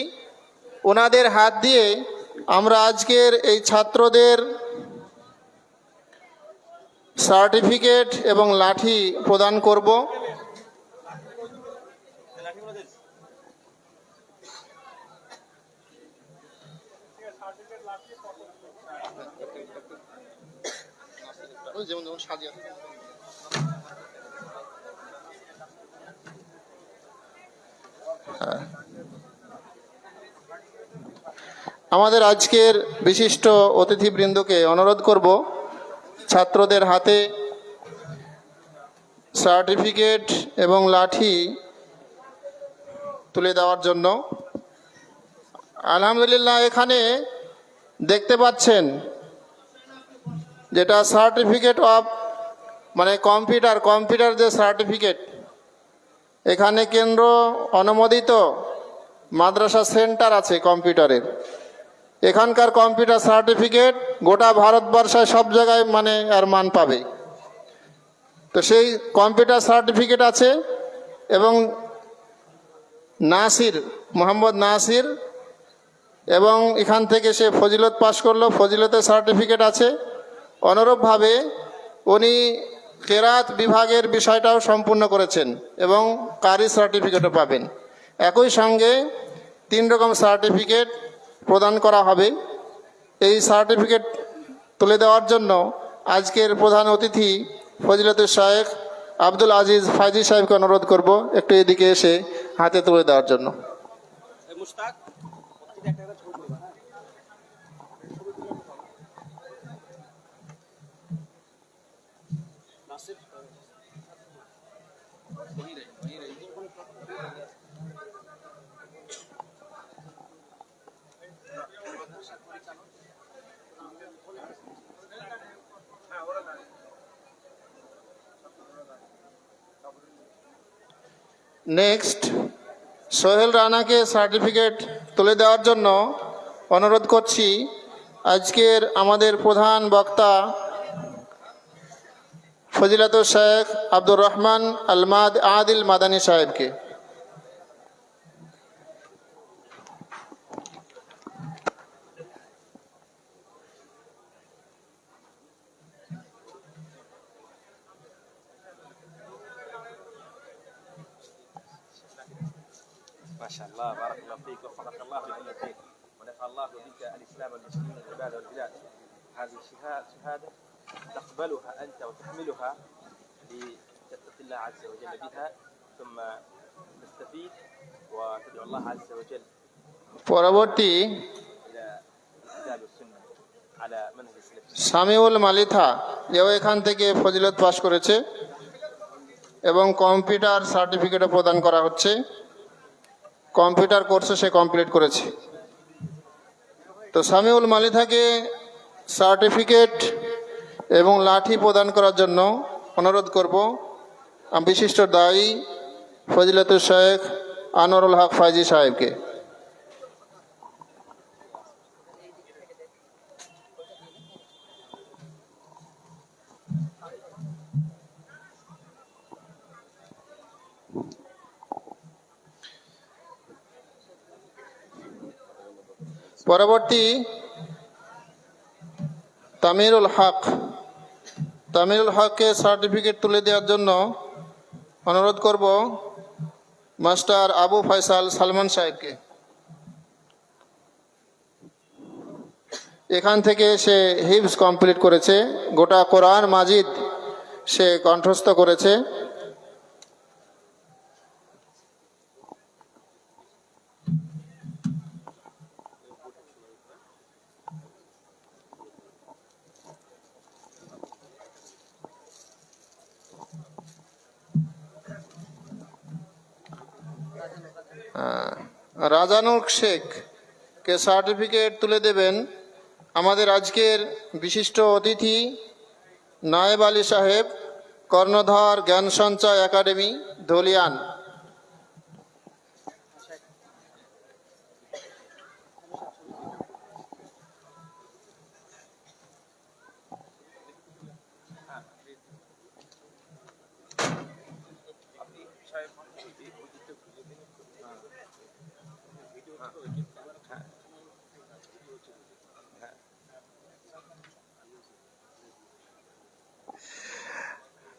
ওনাদের হাত দিয়ে আমরা আজকের এই ছাত্রদের সার্টিফিকেট এবং লাঠি প্রদান করব। আমাদের আজকের বিশিষ্ট অতিথিবৃন্দকে অনুরোধ করব ছাত্রদের হাতে সার্টিফিকেট এবং লাঠি তুলে দেওয়ার জন্য। আলহামদুলিল্লাহ, এখানে দেখতে পাচ্ছেন যেটা সার্টিফিকেট অফ মানে কম্পিউটার যে সার্টিফিকেট, এখানে কেন্দ্র অনুমোদিত মাদ্রাসা সেন্টার আছে কম্পিউটারের। এখানকার কম্পিউটার সার্টিফিকেট গোটা ভারতবর্ষে সব জায়গায় মানে এর মান পাবে। তো সেই কম্পিউটার সার্টিফিকেট আছে এবং মোহাম্মদ নাসির, এবং এখান থেকে সে ফজিলত পাশ করলো, ফজিলতের সার্টিফিকেট আছে। অনুরূপভাবে উনি কেরাত বিভাগের বিষয়টাও সম্পূর্ণ করেছেন এবং কারি সার্টিফিকেটও পাবেন। একই সঙ্গে 3 রকম সার্টিফিকেট প্রদান করা হবে। এই সার্টিফিকেট তুলে দেওয়ার জন্য আজকের প্রধান অতিথি ফজিলতুল শায়েখ আব্দুল আজিজ ফাইজি সাহেবকে অনুরোধ করব একটু এদিকে এসে হাতে তুলে দেওয়ার জন্য। নেক্সট সোহেল রানাকে সার্টিফিকেট তুলে দেওয়ার জন্য অনুরোধ করছি আজকের আমাদের প্রধান বক্তা ফজিলাতুল শেখ আব্দুর রহমান আদিল মাদানী সাহেবকে। ما شاء الله، بارك الله فيك، وفقك الله لكل خير، ونفع الله بك الاسلام والمسلمين والعباد والبلاد. هذه شهاده تقبلها انت وتحملها لتتقي الله عز وجل بها، ثم تستفيد وتدعو الله عز وجل পরবর্তী الى الكتاب والسنه على منهج السلف. সামিউল মালিথা, যেও এখান থেকে ফজিলত পাশ করেছে এবং কম্পিউটার সার্টিফিকেটও প্রদান করা হচ্ছে। কম্পিউটার কোর্সে সে কমপ্লিট করেছে। তো সামিউল মালিথাকে সার্টিফিকেট এবং লাঠি প্রদান করার জন্য অনুরোধ করব বিশিষ্ট দায়ী ফজিলাতুল শেখ আনোয়ারুল হক ফাইজি সাহেবকে। পরবর্তী তামিরুল হককে সার্টিফিকেট তুলে দেওয়ার জন্য অনুরোধ করব মাস্টার আবু ফয়সাল সালমান সাহেবকে। এখান থেকে সে হিফজ কমপ্লিট করেছে, গোটা কোরআন মাজিদ সে কণ্ঠস্থ করেছে। রাজানুর শেখকে সার্টিফিকেট তুলে দেবেন আমাদের আজকের বিশিষ্ট অতিথি নায়েব আলী সাহেব, কর্ণধার জ্ঞান সঞ্চয় একাডেমি ধলিয়ান।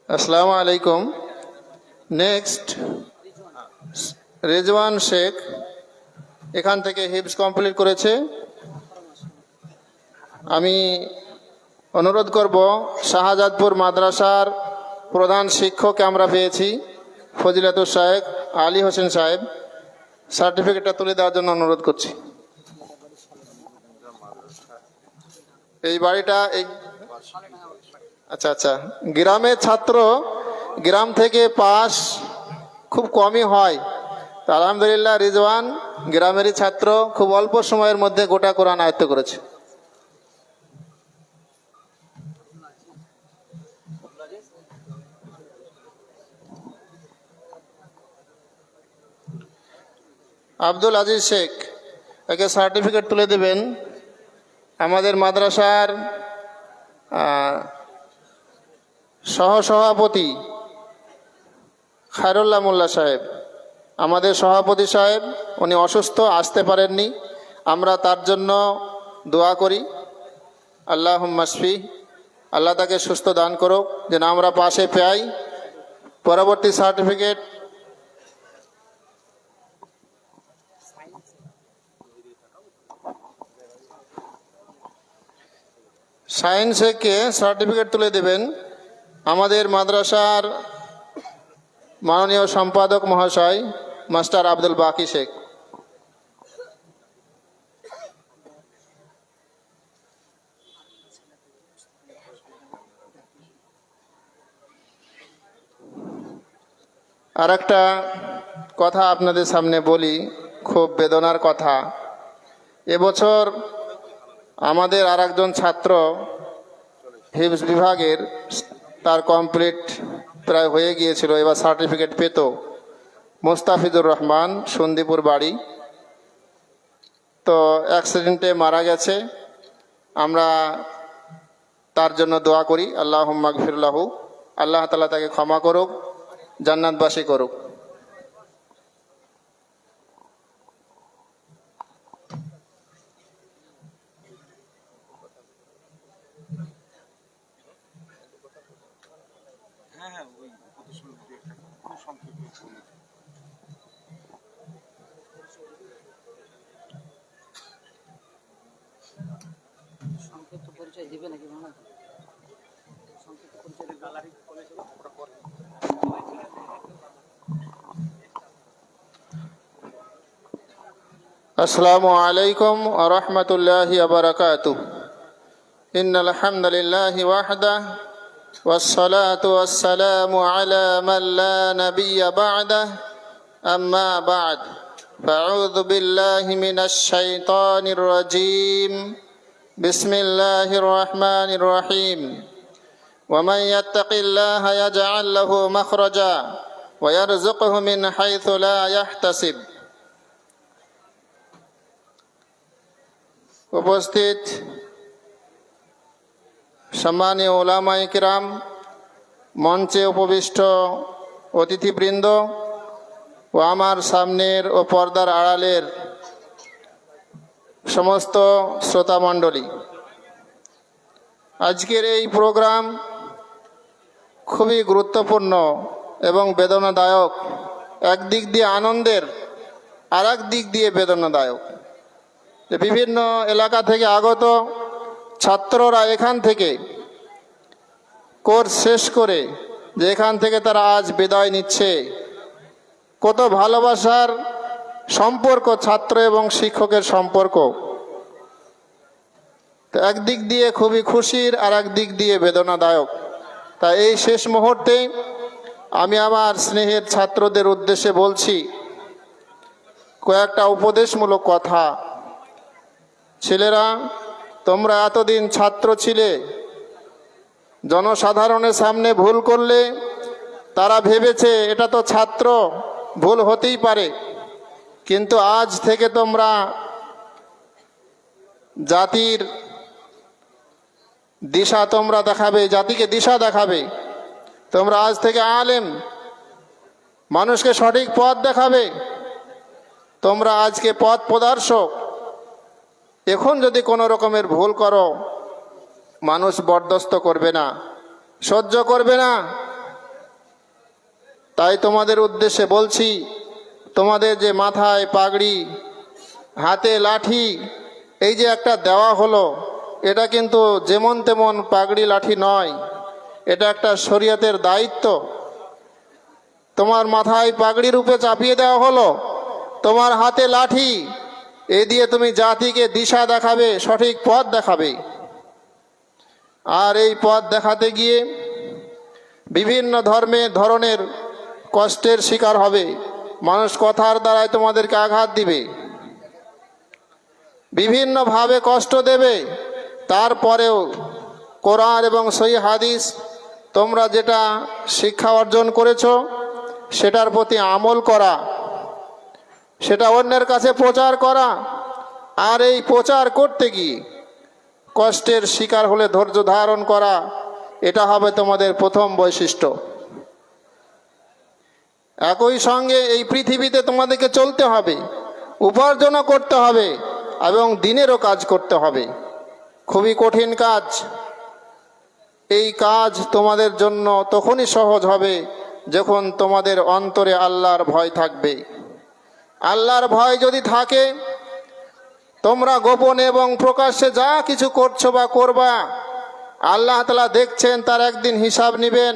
আসসালামু আলাইকুম। নেক্সট রেজওয়ান শেখ এখান থেকে হিফজ কমপ্লিট করেছে। আমি অনুরোধ করব শাহজাদপুর মাদ্রাসার প্রধান শিক্ষক আমরা পেয়েছি ফজিলাতুল শেখ আলী হোসেন সাহেব, সার্টিফিকেটটা তুলে দেওয়ার জন্য অনুরোধ করছি। এই বাড়িটা এই আচ্ছা আচ্ছা, গ্রামের ছাত্র, গ্রাম থেকে পাস খুব কমই হয়। তো আলহামদুলিল্লাহ রিজওয়ান গ্রামেরই ছাত্র, খুব অল্প সময়ের মধ্যে গোটা কোরআন আয়ত্ত করেছে। আব্দুল আজিজ শেখ, একে সার্টিফিকেট তুলে দেবেন। আমাদের মাদ্রাসার সহসভাপতি খায়রুল্লাহ মোল্লা সাহেব, আমাদের সভাপতি সাহেব, উনি অসুস্থ, আসতে পারেননি। আমরা তার জন্য দোয়া করি, আল্লাহুম্মা শফি, আল্লাহ তাকে সুস্থ দান করুক, যেন আমরা পাশে পাই। পরবর্তী সার্টিফিকেট শাহিন শেখকে সার্টিফিকেট তুলে দেবেন আমাদের মাদ্রাসার মাননীয় সম্পাদক মহাশয় মাস্টার আব্দুল বাকি শেখ। আর একটা কথা আপনাদের সামনে বলি, খুব বেদনার কথা। এবছর আমাদের আর একজন ছাত্র হিফজ বিভাগের, তার কমপ্লিট প্রায় হয়ে গিয়েছিল, এবার সার্টিফিকেট পেত। মুস্তাফিজুর রহমান, সন্দীপুর বাড়ি, তো অ্যাক্সিডেন্টে মারা গেছে। আমরা তার জন্য দোয়া করি, আল্লাহুম্মা গফির লাহু, আল্লাহ তাআলা তাকে ক্ষমা করুক, জান্নাতবাসী করুক। সংক্ষিপ্ত পরিচয় দিবে নাকি মামা? সংক্ষিপ্ত পরিচয় আসসালামু আলাইকুম ওয়া রাহমাতুল্লাহি ওয়া বারাকাতুহু। ইন্নাল হামদুলিল্লাহি ওয়াহদাহু ওয়াসসালাতু ওয়াসসালামু আলা মান লা নাবিয়্যা বা'দাহু, আম্মা বা'দ। ফাআউযু বিল্লাহি মিনাশ শাইতানির রাজীম। বিসমিল্লাহির রহমানির রহিম। ওয়া মান ইয়াত্তাকিল্লাহা ইয়াজআল লাহু মাখরাজা ওয়া ইয়ারযুকহু মিন হাইথু লা ইয়াহতাসিব। উপস্থিত সম্মানীয় উলামায়ে কিরাম, মঞ্চে উপবিষ্ট অতিথিবৃন্দ ও আমার সামনের ও পর্দার আড়ালের সমস্ত শ্রোতামণ্ডলী, আজকের এই প্রোগ্রাম খুবই গুরুত্বপূর্ণ এবং বেদনাদায়ক। একদিক দিয়ে আনন্দের, আর এক দিক দিয়ে বেদনাদায়ক। বিভিন্ন এলাকা থেকে আগত ছাত্ররা এখান থেকে কোর্স শেষ করে যে এখান থেকে তারা আজ বিদায় নিচ্ছে, কত ভালোবাসার সম্পর্ক ছাত্র এবং শিক্ষকের সম্পর্ক। তো একদিক দিয়ে খুবই খুশির, আর এক দিক দিয়ে বেদনাদায়ক। তাই এই শেষ মুহূর্তে আমি আমার স্নেহের ছাত্রদের উদ্দেশ্যে বলছি কয়েকটা উপদেশমূলক কথা। ছেলেরা, তোমরা এতদিন ছাত্র ছিলে, জনসাধারণের সামনে ভুল করলে তারা ভেবেছে এটা তো ছাত্র, ভুল হতেই পারে। কিন্তু আজ থেকে তোমরা জাতির দিশা তোমরা দেখাবে, জাতিকে দিশা দেখাবে। তোমরা আজ থেকে আলেম, মানুষকে সঠিক পথ দেখাবে। তোমরা আজকে পথ প্রদর্শক। এখন যদি কোনো রকমের ভুল করো, মানুষ বরদাস্ত করবে না, সহ্য করবে না। তাই তোমাদের উদ্দেশ্যে বলছি, তোমাদের যে মাথায় পাগড়ি, হাতে লাঠি, এই যে একটা দেওয়া হলো, এটা কিন্তু যেমন তেমন পাগড়ি লাঠি নয়, এটা একটা শরীয়তের দায়িত্ব। তোমার মাথায় পাগড়ি রূপে চাপিয়ে দেওয়া হলো, তোমার হাতে লাঠি, এ দিয়ে তুমি জাতিকে দিশা দেখাবে, সঠিক পথ দেখাবে। আর এই পথ দেখাতে গিয়ে বিভিন্ন ধরনের কষ্টের শিকার হবে। মানুষ কথার দ্বারাই তোমাদেরকে আঘাত দিবে, বিভিন্নভাবে কষ্ট দেবে। তারপরেও কোরআন এবং সহিহ হাদিস তোমরা যেটা শিক্ষা অর্জন করেছো সেটার প্রতি আমল করা, সেটা অন্যের কাছে প্রচার করা। আর এই প্রচার করতে গিয়ে কষ্টের শিকার হলে ধৈর্য ধারণ করা, এটা হবে তোমাদের প্রথম বৈশিষ্ট্য। একই সঙ্গে এই পৃথিবীতে তোমাদেরকে চলতে হবে, উপার্জনও করতে হবে এবং দিনেরও কাজ করতে হবে। খুবই কঠিন কাজ। এই কাজ তোমাদের জন্য তখনই সহজ হবে যখন তোমাদের অন্তরে আল্লাহর ভয় থাকবে। আল্লাহর ভয় যদি থাকে, তোমরা গোপনে এবং প্রকাশ্যে যা কিছু করছো বা করবা, আল্লাহ তাআলা দেখছেন, তার একদিন হিসাব নেবেন।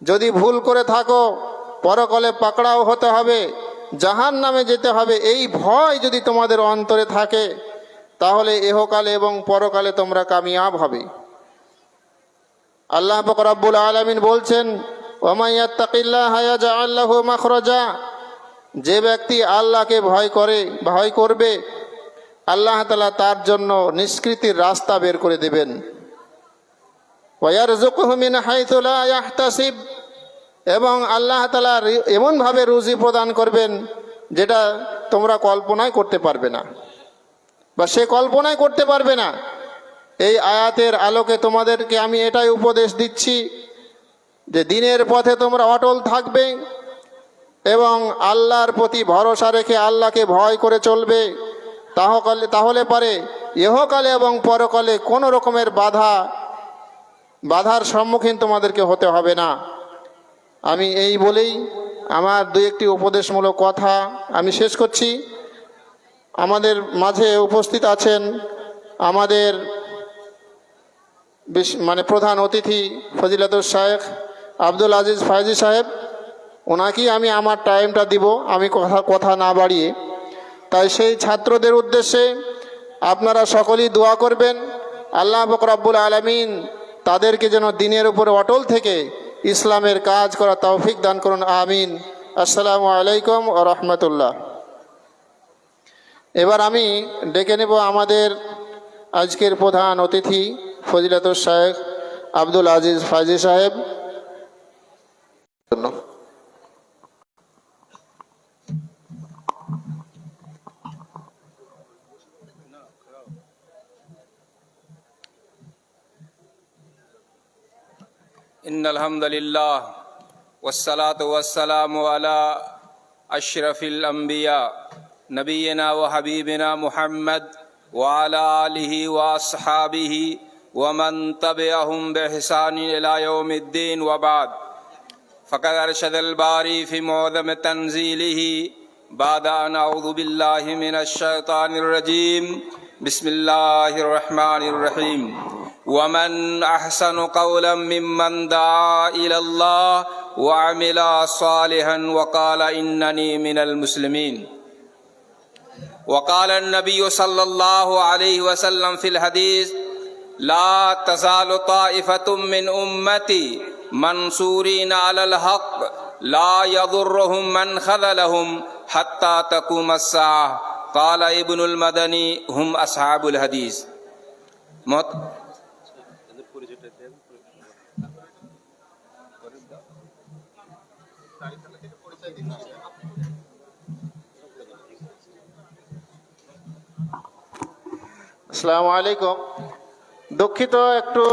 যদি ভুল করে থাকো, পরকালে পাকড়াও হতে হবে, জাহান্নামে যেতে হবে। এই ভয় যদি তোমাদের অন্তরে থাকে, তাহলে ইহকালে এবং পরকালে তোমরা কামিয়াব হবে। আল্লাহ পাক রব্বুল আলামিন বলছেন, ওয়া মান ইয়াত্তাকিল্লাহা ইয়াজআল লাহু মাখরাজা। যে ব্যক্তি আল্লাহকে ভয় করবে, আল্লাহ তাআলা তার জন্য নিষ্কৃতির রাস্তা বের করে দেবেন। ওয়া ইয়ারযুকুহু মিন হাইথু লা ইয়াহতাসিব। এবং আল্লাহ তাআলা এমনভাবে রুজি প্রদান করবেন যেটা তোমরা কল্পনাই করতে পারবে না, বা সে কল্পনাই করতে পারবে না। এই আয়াতের আলোকে তোমাদেরকে আমি এটাই উপদেশ দিচ্ছি যে দিনের পথে তোমরা অটল থাকবে এবং আল্লাহর প্রতি ভরসা রেখে আল্লাহকে ভয় করে চলবে। তাহলে পারে ইহকালে এবং পরকালে কোনো রকমের বাধার সম্মুখীন তোমাদেরকে হতে হবে না। আমি এই বলেই আমার দুই একটি উপদেশমূলক কথা আমি শেষ করছি। আমাদের মাঝে উপস্থিত আছেন আমাদের প্রধান অতিথি ফজিলাতুল শাইখ আব্দুল আজিজ ফায়েজি সাহেব। ওনাকেই আমি আমার টাইমটা দিব, আমি কথা না বাড়িয়ে। তাই সেই ছাত্রদের উদ্দেশ্যে আপনারা সকলেই দোয়া করবেন, আল্লাহ পাক রব্বুল আলামিন তাদেরকে যেন দিনের উপরে অটল থেকে ইসলামের কাজ করা তৌফিক দান করুন, আমিন। আসসালামু আলাইকুম ওয়া রাহমাতুল্লাহ। এবার আমি ডেকে নেব আমাদের আজকের প্রধান অতিথি ফজিলাতুল শাইখ আব্দুল আজিজ ফায়েজি সাহেব। इन्नल हम्दुलिल्लाह वस्सलातु वस्सलामु अला अशरफिल अंबिया नबीना व हबीबिना मुहम्मद व अला आलिहि व अस्हाबिहि व मन तबिअहुम बिइहसान इला यौमिद्दीन व बाद फ़क़द अरशदल बारी फ़ी मुअज़्ज़म तंज़ीलिहि बाद अन अऊज़ु बिल्लाहि मिनश शैतानिर रजीम बिस्मिल्लाहिर रहमानिर रहीम वमन अहसनु क़ौलन मिम्मन दआ इलल्लाह व अमिला सालिहन व क़ाल इन्ननी मिनल मुस्लिमीन व क़ाल नबी सल्लल्लाहु अलैहि वसल्लम फ़िल हदीस ला तज़ालु ताइफ़तुम मिन उम्मती मंसूरीन अलल हक़ ला यदुर्रुहुम मन ख़ज़लहुम हत्ता तक़ूम अस्साअह क़ाल इब्नुल मदनी हुम अस्हाबुल हदीस। আসসালামু আলাইকুম। দুঃখিত, একটু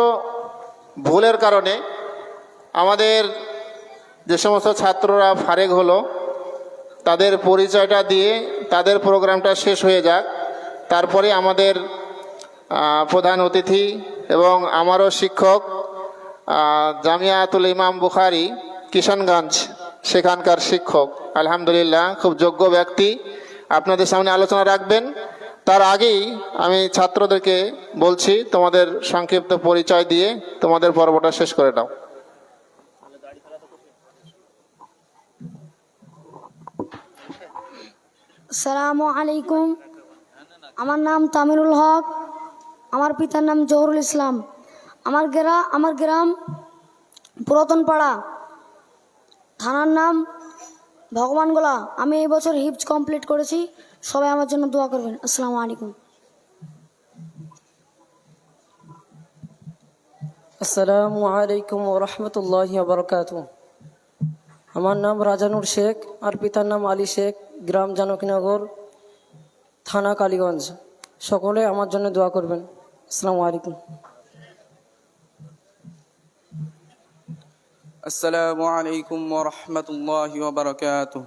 ভুলের কারণে আমাদের যে সমস্ত ছাত্ররা ফারেগ হলো তাদের পরিচয়টা দিয়ে তাদের প্রোগ্রামটা শেষ হয়ে যাক। তারপরে আমাদের প্রধান অতিথি এবং আমারও শিক্ষক জামিয়াতুল ইমাম বুখারী কিশনগঞ্জ, সেখানকার শিক্ষক আলহামদুলিল্লাহ খুব যোগ্য ব্যক্তি আপনাদের সামনে আলোচনা রাখবেন। তার আগেই আমি ছাত্রদেরকে বলছি তোমাদের সংক্ষিপ্ত পরিচয় দিয়ে তোমাদের পর্বটা শেষ করে দাও। আসসালামু আলাইকুম। আমার নাম তামিরুল হক, আমার পিতার নাম জহুরুল ইসলাম। আমার গ্রাম পুরাতন পাড়া, থানার নাম ভগবানগোলা। আমি এই বছর হিফজ কমপ্লিট করেছি। সবাই আমার জন্য দোয়া করবেন। আসসালামু আলাইকুম। আসসালামু আলাইকুম ওরহমতুল্লাহি ওবরকাতুহ। আমার নাম রাজানুর শেখ, আর পিতার নাম আলী শেখ, গ্রাম জানকীনগর, থানা কালীগঞ্জ। সকলে আমার জন্য দোয়া করবেন। আসসালামু আলাইকুম। আসসালামু আলাইকুম ওয়া রাহমাতুল্লাহি ওয়া বারাকাতুহু।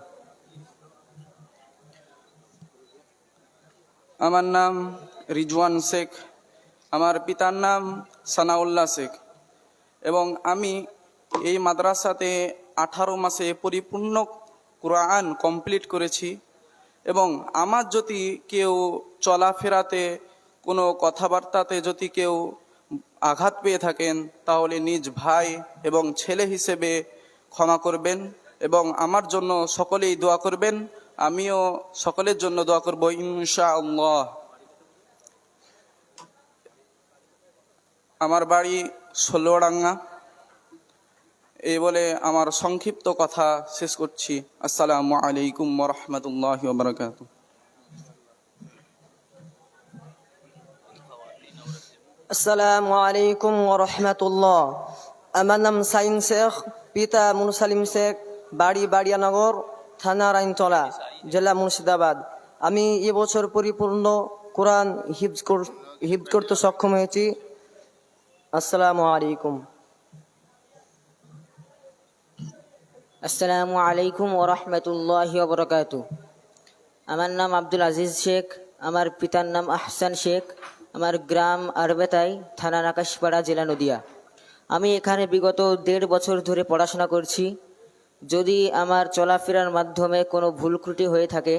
আমার নাম রিজওয়ান শেখ, আমার পিতার নাম সানাউল্লাহ শেখ, এবং আমি এই মাদ্রাসাতে 18 মাসে পরিপূর্ণ কোরআন কমপ্লিট করেছি। এবং আমার যদি কেউ চলাফেরাতে কোনো কথাবার্তাতে যদি কেউ আঘাত পেয়ে থাকেন, তাহলে নিজ ভাই এবং ছেলে হিসেবে ক্ষমা করবেন এবং আমার জন্য সকলেই দোয়া করবেন। আমিও সকলের জন্য দোয়া করব ইনশাআল্লাহ। আমার বাড়ি ষোলোডাঙ্গা। এই বলে আমার সংক্ষিপ্ত কথা শেষ করছি। আসসালামু আলাইকুম ওয়া রাহমাতুল্লাহি ওয়া বারাকাতুহু। আসসালামু আলাইকুম ওরহমতুল্লাহ। আমার নাম সাইন শেখ, পিতা মুরসালিম শেখ, বাড়ি বাড়িয়ানগর, থানা রাইনতলা, জেলা মুর্শিদাবাদ। আমি এবছর পরিপূর্ণ কোরআন হিফজ করতে সক্ষম হয়েছি। আসসালামু আলাইকুম। আসসালামু আলাইকুম ওরহমতুল্লাহি ওবরাকাতুহু। আমার নাম আব্দুল আজিজ শেখ, আমার পিতার নাম আহসান শেখ, আমার গ্রাম আরবেতাই, থানা আকাশপাড়া, জেলা নদিয়া। আমি এখানে বিগত 1.5 বছর ধরে পড়াশোনা করছি। যদি আমার চলাফেরার মাধ্যমে কোনো ভুল ত্রুটি হয়ে থাকে,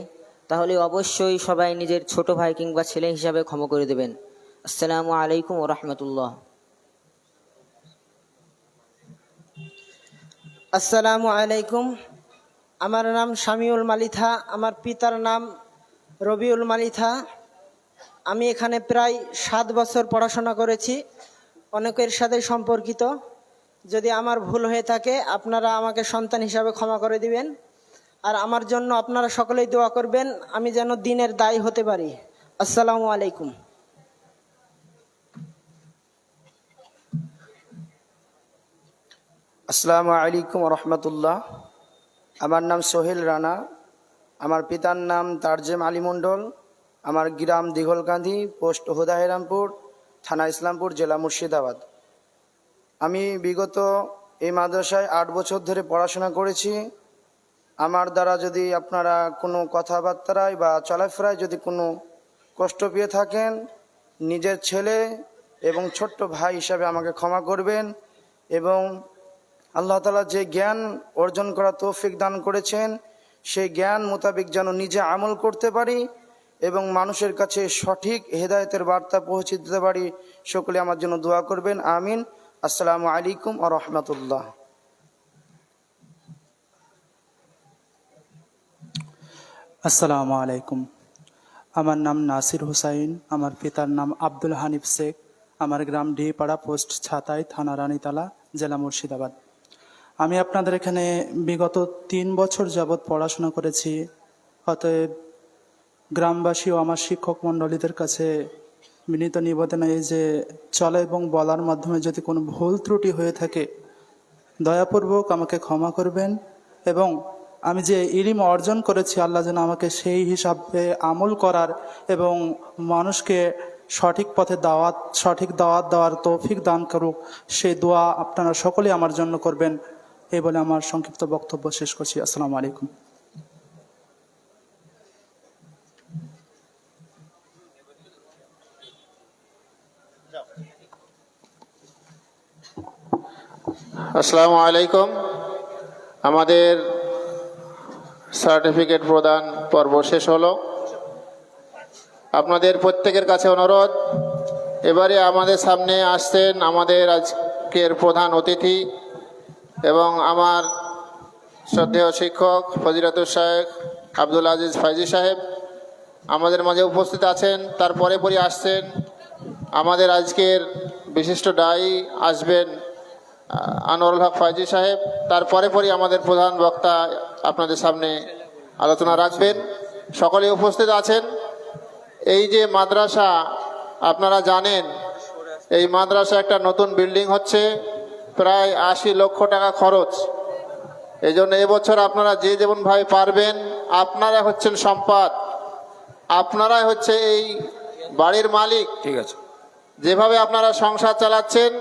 তাহলে অবশ্যই সবাই নিজের ছোট ভাই কিংবা ছেলে হিসাবে ক্ষমা করে দেবেন। আসসালামু আলাইকুম ওরহমতুল্লাহ। আসসালামু আলাইকুম। আমার নাম শামিউল মালিথা, আমার পিতার নাম রবিউল মালিথা। আমি এখানে প্রায় 7 বছর পড়াশোনা করেছি, অনেকের সাথে সম্পর্কিত। যদি আমার ভুল হয়ে থাকে, আপনারা আমাকে সন্তান হিসাবে ক্ষমা করে দিবেন। আর আমার জন্য আপনারা সকলেই দোয়া করবেন, আমি যেন দ্বীনের দায়ী হতে পারি। আসসালামু আলাইকুম। আসসালামু আলাইকুম রহমতুল্লাহ। আমার নাম সোহেল রানা, আমার পিতার নাম তারজেম আলী মণ্ডল, আমার গ্রাম দিঘলকান্দি, পোস্ট হুদাহেরামপুর, থানা ইসলামপুর, জেলা মুর্শিদাবাদ। আমি বিগত এই মাদ্রাসায় 8 বছর ধরে পড়াশোনা করেছি। আমার দ্বারা যদি আপনারা কোনো কথাবার্তায় বা চলাফেরায় যদি কোনো কষ্ট পেয়ে থাকেন, নিজের ছেলে এবং ছোট্ট ভাই হিসাবে আমাকে ক্ষমা করবেন। এবং আল্লাহ তাআলা যে জ্ঞান অর্জন করার তৌফিক দান করেছেন, সেই জ্ঞান মোতাবেক যেন নিজে আমল করতে পারি এবং মানুষের কাছে সঠিক হেদায়েতের বার্তা পৌঁছে দিতে পারি। সকলে আমার জন্য দোয়া করবেন, আমিন। আসসালামু আলাইকুম ওয়া রাহমাতুল্লাহ। আসসালামু আলাইকুম। আমার নাম নাসির হুসাইন, আমার পিতার নাম আব্দুল হানিফ শেখ, আমার গ্রাম ডিপাড়া, পোস্ট ছাতাই, থানা রানীতলা, জেলা মুর্শিদাবাদ। আমি আপনাদের এখানে বিগত 3 বছর যাবৎ পড়াশোনা করেছি। অতএব গ্রামবাসী ও আমার শিক্ষক মণ্ডলীদের কাছে বিনীত নিবেদন এই যে চলা এবং বলার মাধ্যমে যদি কোনো ভুল ত্রুটি হয়ে থাকে, দয়াপূর্বক আমাকে ক্ষমা করবেন। এবং আমি যে ইলম অর্জন করেছি, আল্লাহ যেন আমাকে সেই হিসাবে আমল করার এবং মানুষকে সঠিক পথে সঠিক দাওয়াত দেওয়ার তৌফিক দান করুক, সেই দোয়া আপনারা সকলে আমার জন্য করবেন। এই বলে আমার সংক্ষিপ্ত বক্তব্য শেষ করছি। আসসালামু আলাইকুম। আসসালামু আলাইকুম। আমাদের সার্টিফিকেট প্রদান পর্ব শেষ হলো। আপনাদের প্রত্যেকের কাছে অনুরোধ, এবারে আমাদের সামনে আসছেন আমাদের আজকের প্রধান অতিথি এবং আমার শ্রদ্ধেয় শিক্ষক ফজিলাতুল শাইখ আব্দুল আজিজ ফাইজি সাহেব আমাদের মাঝে উপস্থিত আছেন। তারপরে আসছেন আমাদের আজকের বিশিষ্ট দায়ী আসবেন আনোয়ারুল হক ফাইজি সাহেব। তারপরে পরই আমাদের প্রধান বক্তা আপনাদের সামনে আলোচনা রাখবেন। সকলে উপস্থিত আছেন। এই যে মাদ্রাসা, আপনারা জানেন এই মাদ্রাসা একটা নতুন বিল্ডিং হচ্ছে, প্রায় 80 লক্ষ টাকা খরচ। এই জন্য এবছর আপনারা যে যেমনভাবে পারবেন, আপনারা হচ্ছেন সম্পদ, আপনারাই হচ্ছে এই বাড়ির মালিক। ঠিক আছে, যেভাবে আপনারা সংসার চালাচ্ছেন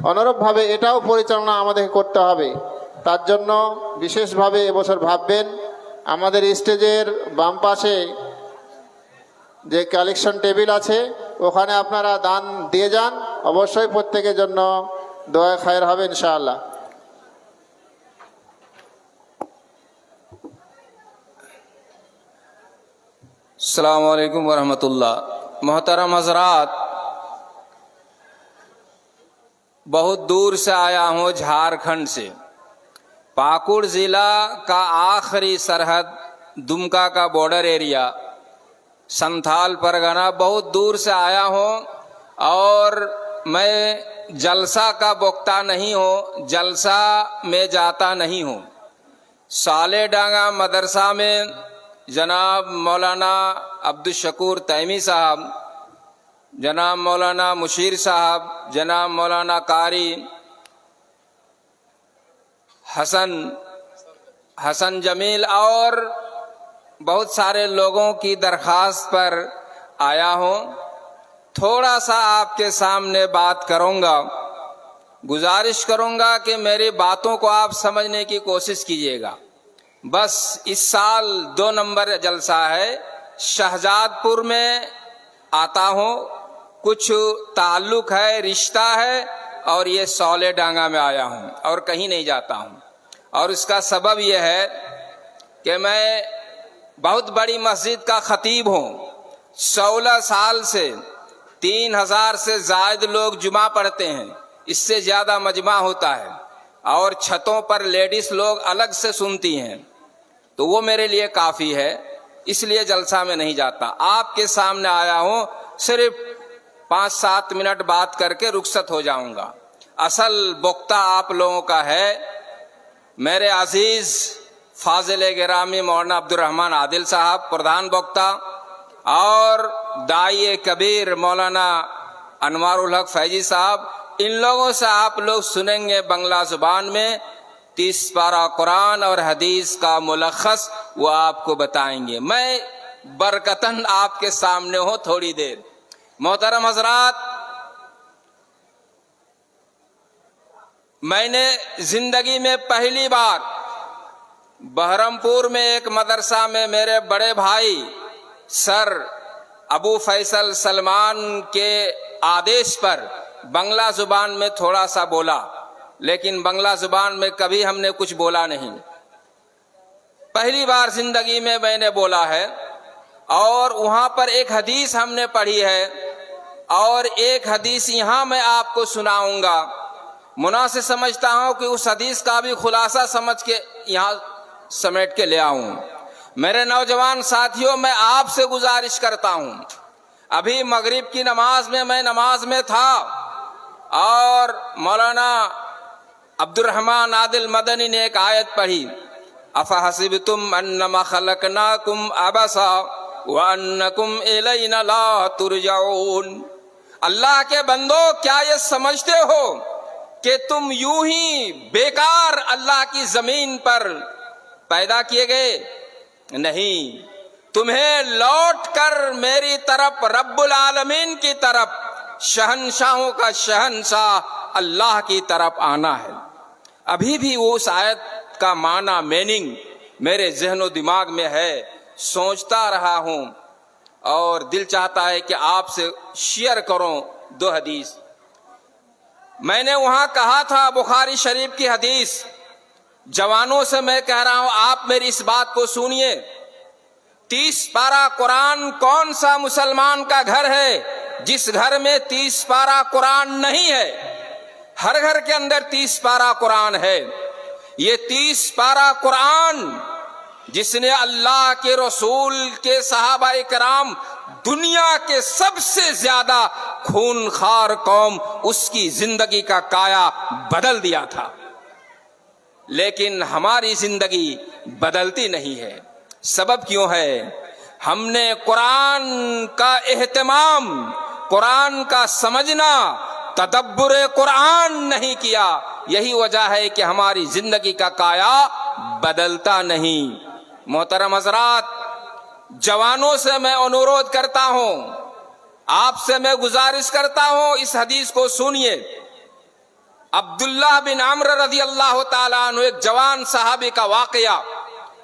অনুরূপভাবে এটাও পরিচালনা আমাদেরকে করতে হবে। তার জন্য বিশেষভাবে এবছর ভাববেন। আমাদের স্টেজের বাম পাশে যে কালেকশন টেবিল আছে ওখানে আপনারা দান দিয়ে যান, অবশ্যই প্রত্যেকের জন্য দোয়া খায়ের হবে ইনশাআল্লাহ। अस्सलामु अलैकुम वरहमतुल्लाह। मोहतरम हजरात, बहुत दूर से आया हूँ, झारखंड से। पाकुड़ ज़िला का आखिरी सरहद दुमका का बॉर्डर एरिया, संथाल परगना, बहुत दूर से आया हूँ। और मैं जलसा का वक्ता नहीं हूँ, जलसा में जाता नहीं हूँ। साले डांगा मदरसा में जनाब मौलाना अब्दुल शकूर तैमी साहब, जनाब मौलाना मुशीर साहब, जनाब मौलाना कारी हसन जमील और बहुत सारे लोगों की दरख्वास्त पर आया हूँ। थोड़ा सा आपके सामने बात करूँगा। गुजारिश करूँगा कि मेरी बातों को आप समझने की कोशिश कीजिएगा। बस इस साल 2 नंबर जलसा है, शहजादपुर में आता हूँ, कुछ ताल्लुक है, रिश्ता है, और ये सौले डांगा में आया हूँ और कहीं नहीं जाता हूँ। और इसका सबब यह है कि मैं बहुत बड़ी मस्जिद का खतीब हूँ। 16 साल से 3000 से ज़ायद लोग जुमा पढ़ते हैं, इससे ज़्यादा मजमा होता है, और छतों पर लेडीज़ लोग अलग से सुनती हैं, तो वो मेरे लिए काफ़ी है, इसलिए जलसा में नहीं जाता। आपके सामने आया हूँ, सिर्फ 5-7 मिनट बात करके रुखसत हो जाऊंगा। असल वक्ता आप लोगों का है मेरे अजीज फाजिल गिरामी मौलाना अब्दुर्रहमान आदिल साहब, प्रधान वक्ता, और दाई कबीर मौलाना अनवारुल हक फैजी साहब। इन लोगों से आप लोग सुनेंगे बंगला जुबान में 30 पारा कुरान और हदीस का मुलखस, वो आपको बताएंगे। मैं बरकतन आपके सामने हूँ थोड़ी देर। मोहतरम हजरात, मैंने जिंदगी में पहली बार बहरमपुर में एक मदरसा में मेरे बड़े भाई सर अबू फैसल सलमान के आदेश पर बंगला जुबान में थोड़ा सा बोला, लेकिन बंगला जुबान में कभी हमने कुछ बोला नहीं। पहली बार जिंदगी में मैंने बोला है, और वहाँ पर एक हदीस हमने पढ़ी है, और एक हदीस यहाँ मैं आपको सुनाऊंगा। मुनासिब समझता हूँ कि उस हदीस का भी खुलासा समझ के यहाँ समेट के ले आऊँ। मेरे नौजवान साथियों, मैं आपसे गुजारिश करता हूँ, अभी मगरिब की नमाज में मैं नमाज में था, और मौलाना अब्दुर्रहमान आदिल मदनी ने एक आयत पढ़ी, अफहसिबतुम अन्नमा खलकनाकुम अबसा व अन्नकुम इलैना ला तुरजाऊन। अल्लाह के बंदो, क्या ये समझते हो कि तुम यूं ही बेकार अल्लाह की जमीन पर पैदा किए गए? नहीं, तुम्हें लौट कर मेरी तरफ, रब्बुल आलमीन की तरफ, शहनशाहों का शहनशाह अल्लाह की तरफ आना है। अभी भी उस आयत का माना, मीनिंग मेरे जहनो दिमाग में है, सोचता रहा हूँ, और दिल चाहता है कि आपसे शेयर करूँ 2 हदीस। मैंने वहाँ कहा था, बुखारी शरीफ की हदीस, जवानों से मैं कह रहा हूँ, आप मेरी इस बात को सुनिए। 30 पारा कुरान, कौन सा मुसलमान का घर है जिस घर में 30 पारा कुरान नहीं है? हर घर के अंदर 30 पारा कुरान है। ये 30 पारा कुरान जिसने अल्लाह के रसूल के सहाबा इकराम, दुनिया के सबसे ज्यादा खूनखार कौम, उसकी जिंदगी का काया बदल दिया था। लेकिन हमारी जिंदगी बदलती नहीं है। सबब क्यों है? हमने कुरान का एहतमाम, कुरान का समझना, तदब्बुर कुरान नहीं किया। यही वजह है कि हमारी जिंदगी का काया बदलता नहीं। मोहतरम हजरात, जवानों से मैं अनुरोध करता हूं, आपसे मैं गुजारिश करता हूं, इस हदीस को सुनिए। अब्दुल्लाह बिन अम्र रज़ी अल्लाह ताला अन्हु, एक जवान सहाबी का वाकया,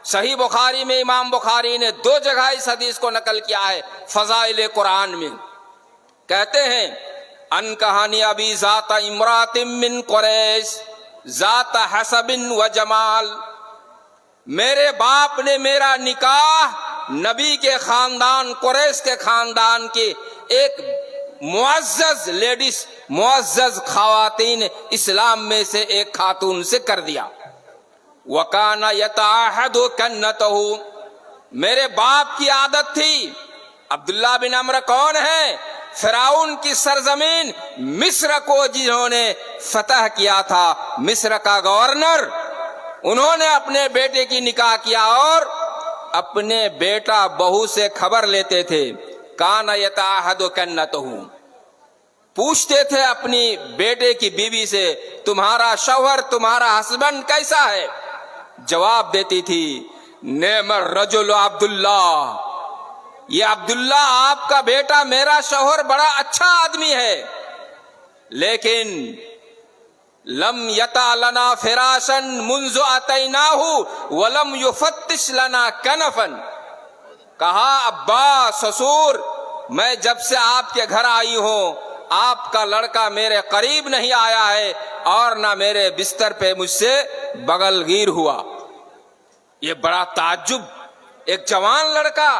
सही बुखारी में इमाम बुखारी ने 2 जगह इस हदीस को नकल किया है फजाइल कुरान में। कहते हैं, अन कहानी अबी ज़ाता इमरातिम मिन कुरैश ज़ाता हसबिन व जमाल, मेरे बाप ने मेरा निकाह नबी के खानदान, कुरैश के खानदान के एक मुअज़्ज़ज़ लेडीज, मुअज़्ज़ज़ खवातीन इस्लाम में से एक खातून से कर दिया। वकाना यताहदु कन्नतहु, मेरे बाप की आदत थी। अब्दुल्लाह बिन अम्र कौन है? फिराउन की सरजमीन मिस्र को जिन्होंने फतह किया था, मिस्र का गवर्नर, उन्होंने अपने बेटे की निकाह किया और अपने बेटा बहू से खबर लेते थे। काना यताहदु कन्नतहु, पूछते थे अपनी बेटे की बीवी से, तुम्हारा शौहर, तुम्हारा हस्बैंड कैसा है? जवाब देती थी, नेमर रजुल अब्दुल्ला, ये अब्दुल्ला आपका बेटा, मेरा शौहर बड़ा अच्छा आदमी है, लेकिन लम यता लना फिराशन मुंजो अतैनाहु वलम युफत्तिश लना कनफन। कहा, अब्बा, ससुर, मैं जब से आपके घर आई हूं, आपका लड़का मेरे करीब नहीं आया है और ना मेरे बिस्तर पे मुझसे बगलगीर हुआ। ये बड़ा ताज्जुब, एक जवान लड़का,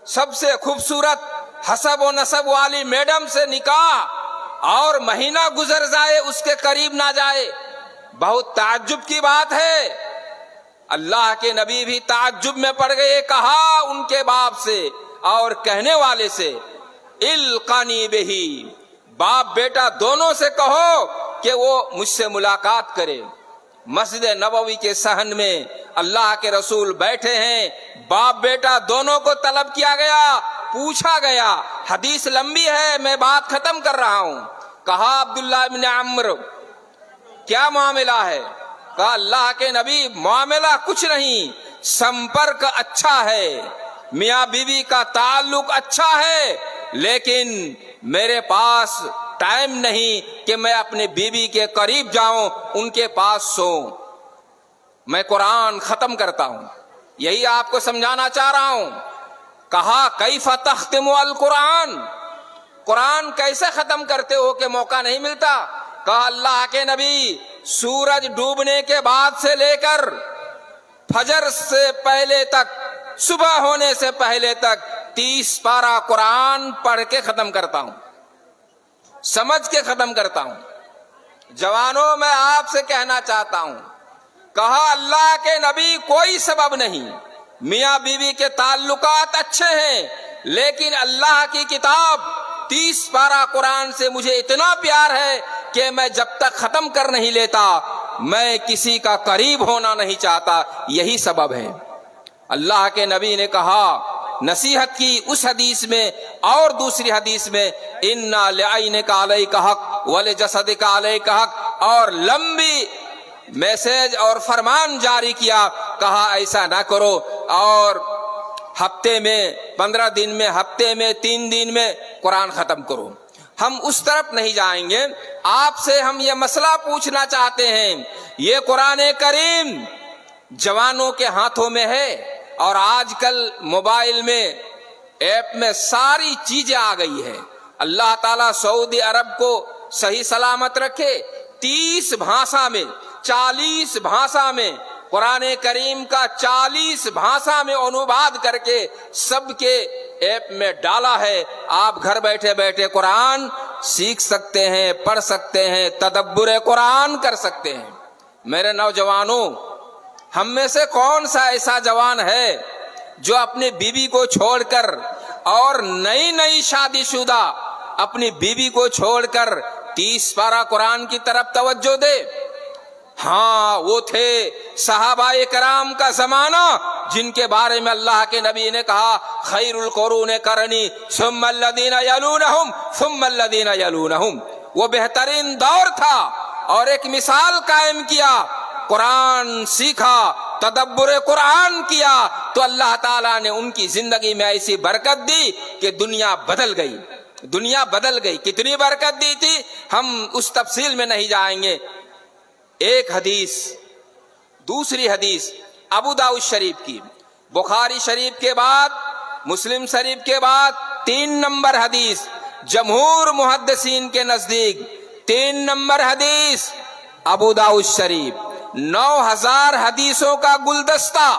सबसे खूबसूरत हसब व नसब वाली मैडम से निकाह और महीना गुजर जाए उसके करीब ना जाए, बहुत ताज्जुब की बात है। अल्लाह के नबी भी ताज्जुब में पड़ गए। कहा उनके बाप से और कहने वाले से, इल्कानी बिही, बाप बेटा दोनों से कहो कि वो मुझसे मुलाकात करे। मस्जिद नबवी के सहन में अल्लाह के रसूल बैठे हैं, बाप बेटा दोनों को तलब किया गया, पूछा गया। हदीस लंबी है, मैं बात खत्म कर रहा हूं। कहा अब्दुल्लाह इब्न अम्र, क्या मामला है? कहा अल्लाह के नबी, मामला कुछ नहीं, संपर्क अच्छा है, मियाँ बीवी का ताल्लुक अच्छा है, लेकिन मेरे पास टाइम नहीं कि मैं अपने बीवी के करीब जाऊं, उनके पास सोऊं। मैं कुरान खत्म करता हूं, यही आपको समझाना चाह रहा हूं। कहा कैफ़ तख्तिमु अल कुरान, कुरान कैसे खत्म करते हो कि मौका नहीं मिलता? कहा अल्लाह के नबी, सूरज डूबने के बाद से लेकर फजर से पहले तक, सुबह होने से पहले तक 30 पारा कुरान पढ़ के खत्म करता हूं, समझ के खत्म करता हूं। जवानों, मैं आपसे कहना चाहता हूं, कहा अल्लाह के नबी, कोई सबब नहीं, मियाँ बीवी के ताल्लुकात अच्छे हैं, लेकिन अल्लाह की किताब 30 पारा कुरान से मुझे इतना प्यार है कि मैं जब तक खत्म कर नहीं लेता, मैं किसी का करीब होना नहीं चाहता, यही सबब है। अल्लाह के नबी ने कहा, नसीहत की उस हदीस में और दूसरी हदीस में, इन्ना लिअयनिका अलैका हक वले जसदिका अलैका हक, और लंबी मैसेज और फरमान जारी किया। कहा ऐसा ना करो और हफ्ते में 15 दिन में, हफ्ते में 3 दिन में कुरान खत्म करो। हम उस तरफ नहीं जाएंगे। आपसे हम ये मसला पूछना चाहते हैं, ये कुरान करीम जवानों के हाथों में है और आजकल मोबाइल में, ऐप में सारी चीजें आ गई है। अल्लाह ताला सऊदी अरब को सही सलामत रखे। 30 भाषा में, 40 भाषा में कुरान करीम का 40 भाषा में अनुवाद करके सबके ऐप में डाला है। आप घर बैठे बैठे कुरान सीख सकते हैं, पढ़ सकते हैं, तदब्बुर कुरान कर सकते हैं। मेरे नौजवानों, हम में से कौन सा ऐसा जवान है जो अपनी बीवी को छोड़कर और नई नई शादीशुदा अपनी बीवी को छोड़कर 30 पारा कुरान की तरफ तवज्जो दे? हाँ, वो थे सहाबाए कराम का जमाना, जिनके बारे में अल्लाह के नबी ने कहा खैरुल कुरून करनी सुम्मल्लदीना यलूनहुम सुम्मल्लदीना यलूनहुम। वो बेहतरीन दौर था और एक मिसाल कायम किया, कुरान सीखा, तदब्बुर कुरान किया, तो अल्लाह ताला ने उनकी जिंदगी में ऐसी बरकत दी कि दुनिया बदल गई। दुनिया बदल गई। कितनी बरकत दी थी हम उस तफसील में नहीं जाएंगे। एक हदीस, दूसरी हदीस अबू दाऊद शरीफ की, बुखारी शरीफ के बाद मुस्लिम शरीफ के बाद 3 नंबर हदीस, जमहूर मुहद्दिसीन के नजदीक 3 नंबर हदीस अबू दाऊद शरीफ। 9000 हदीसों का गुलदस्ता,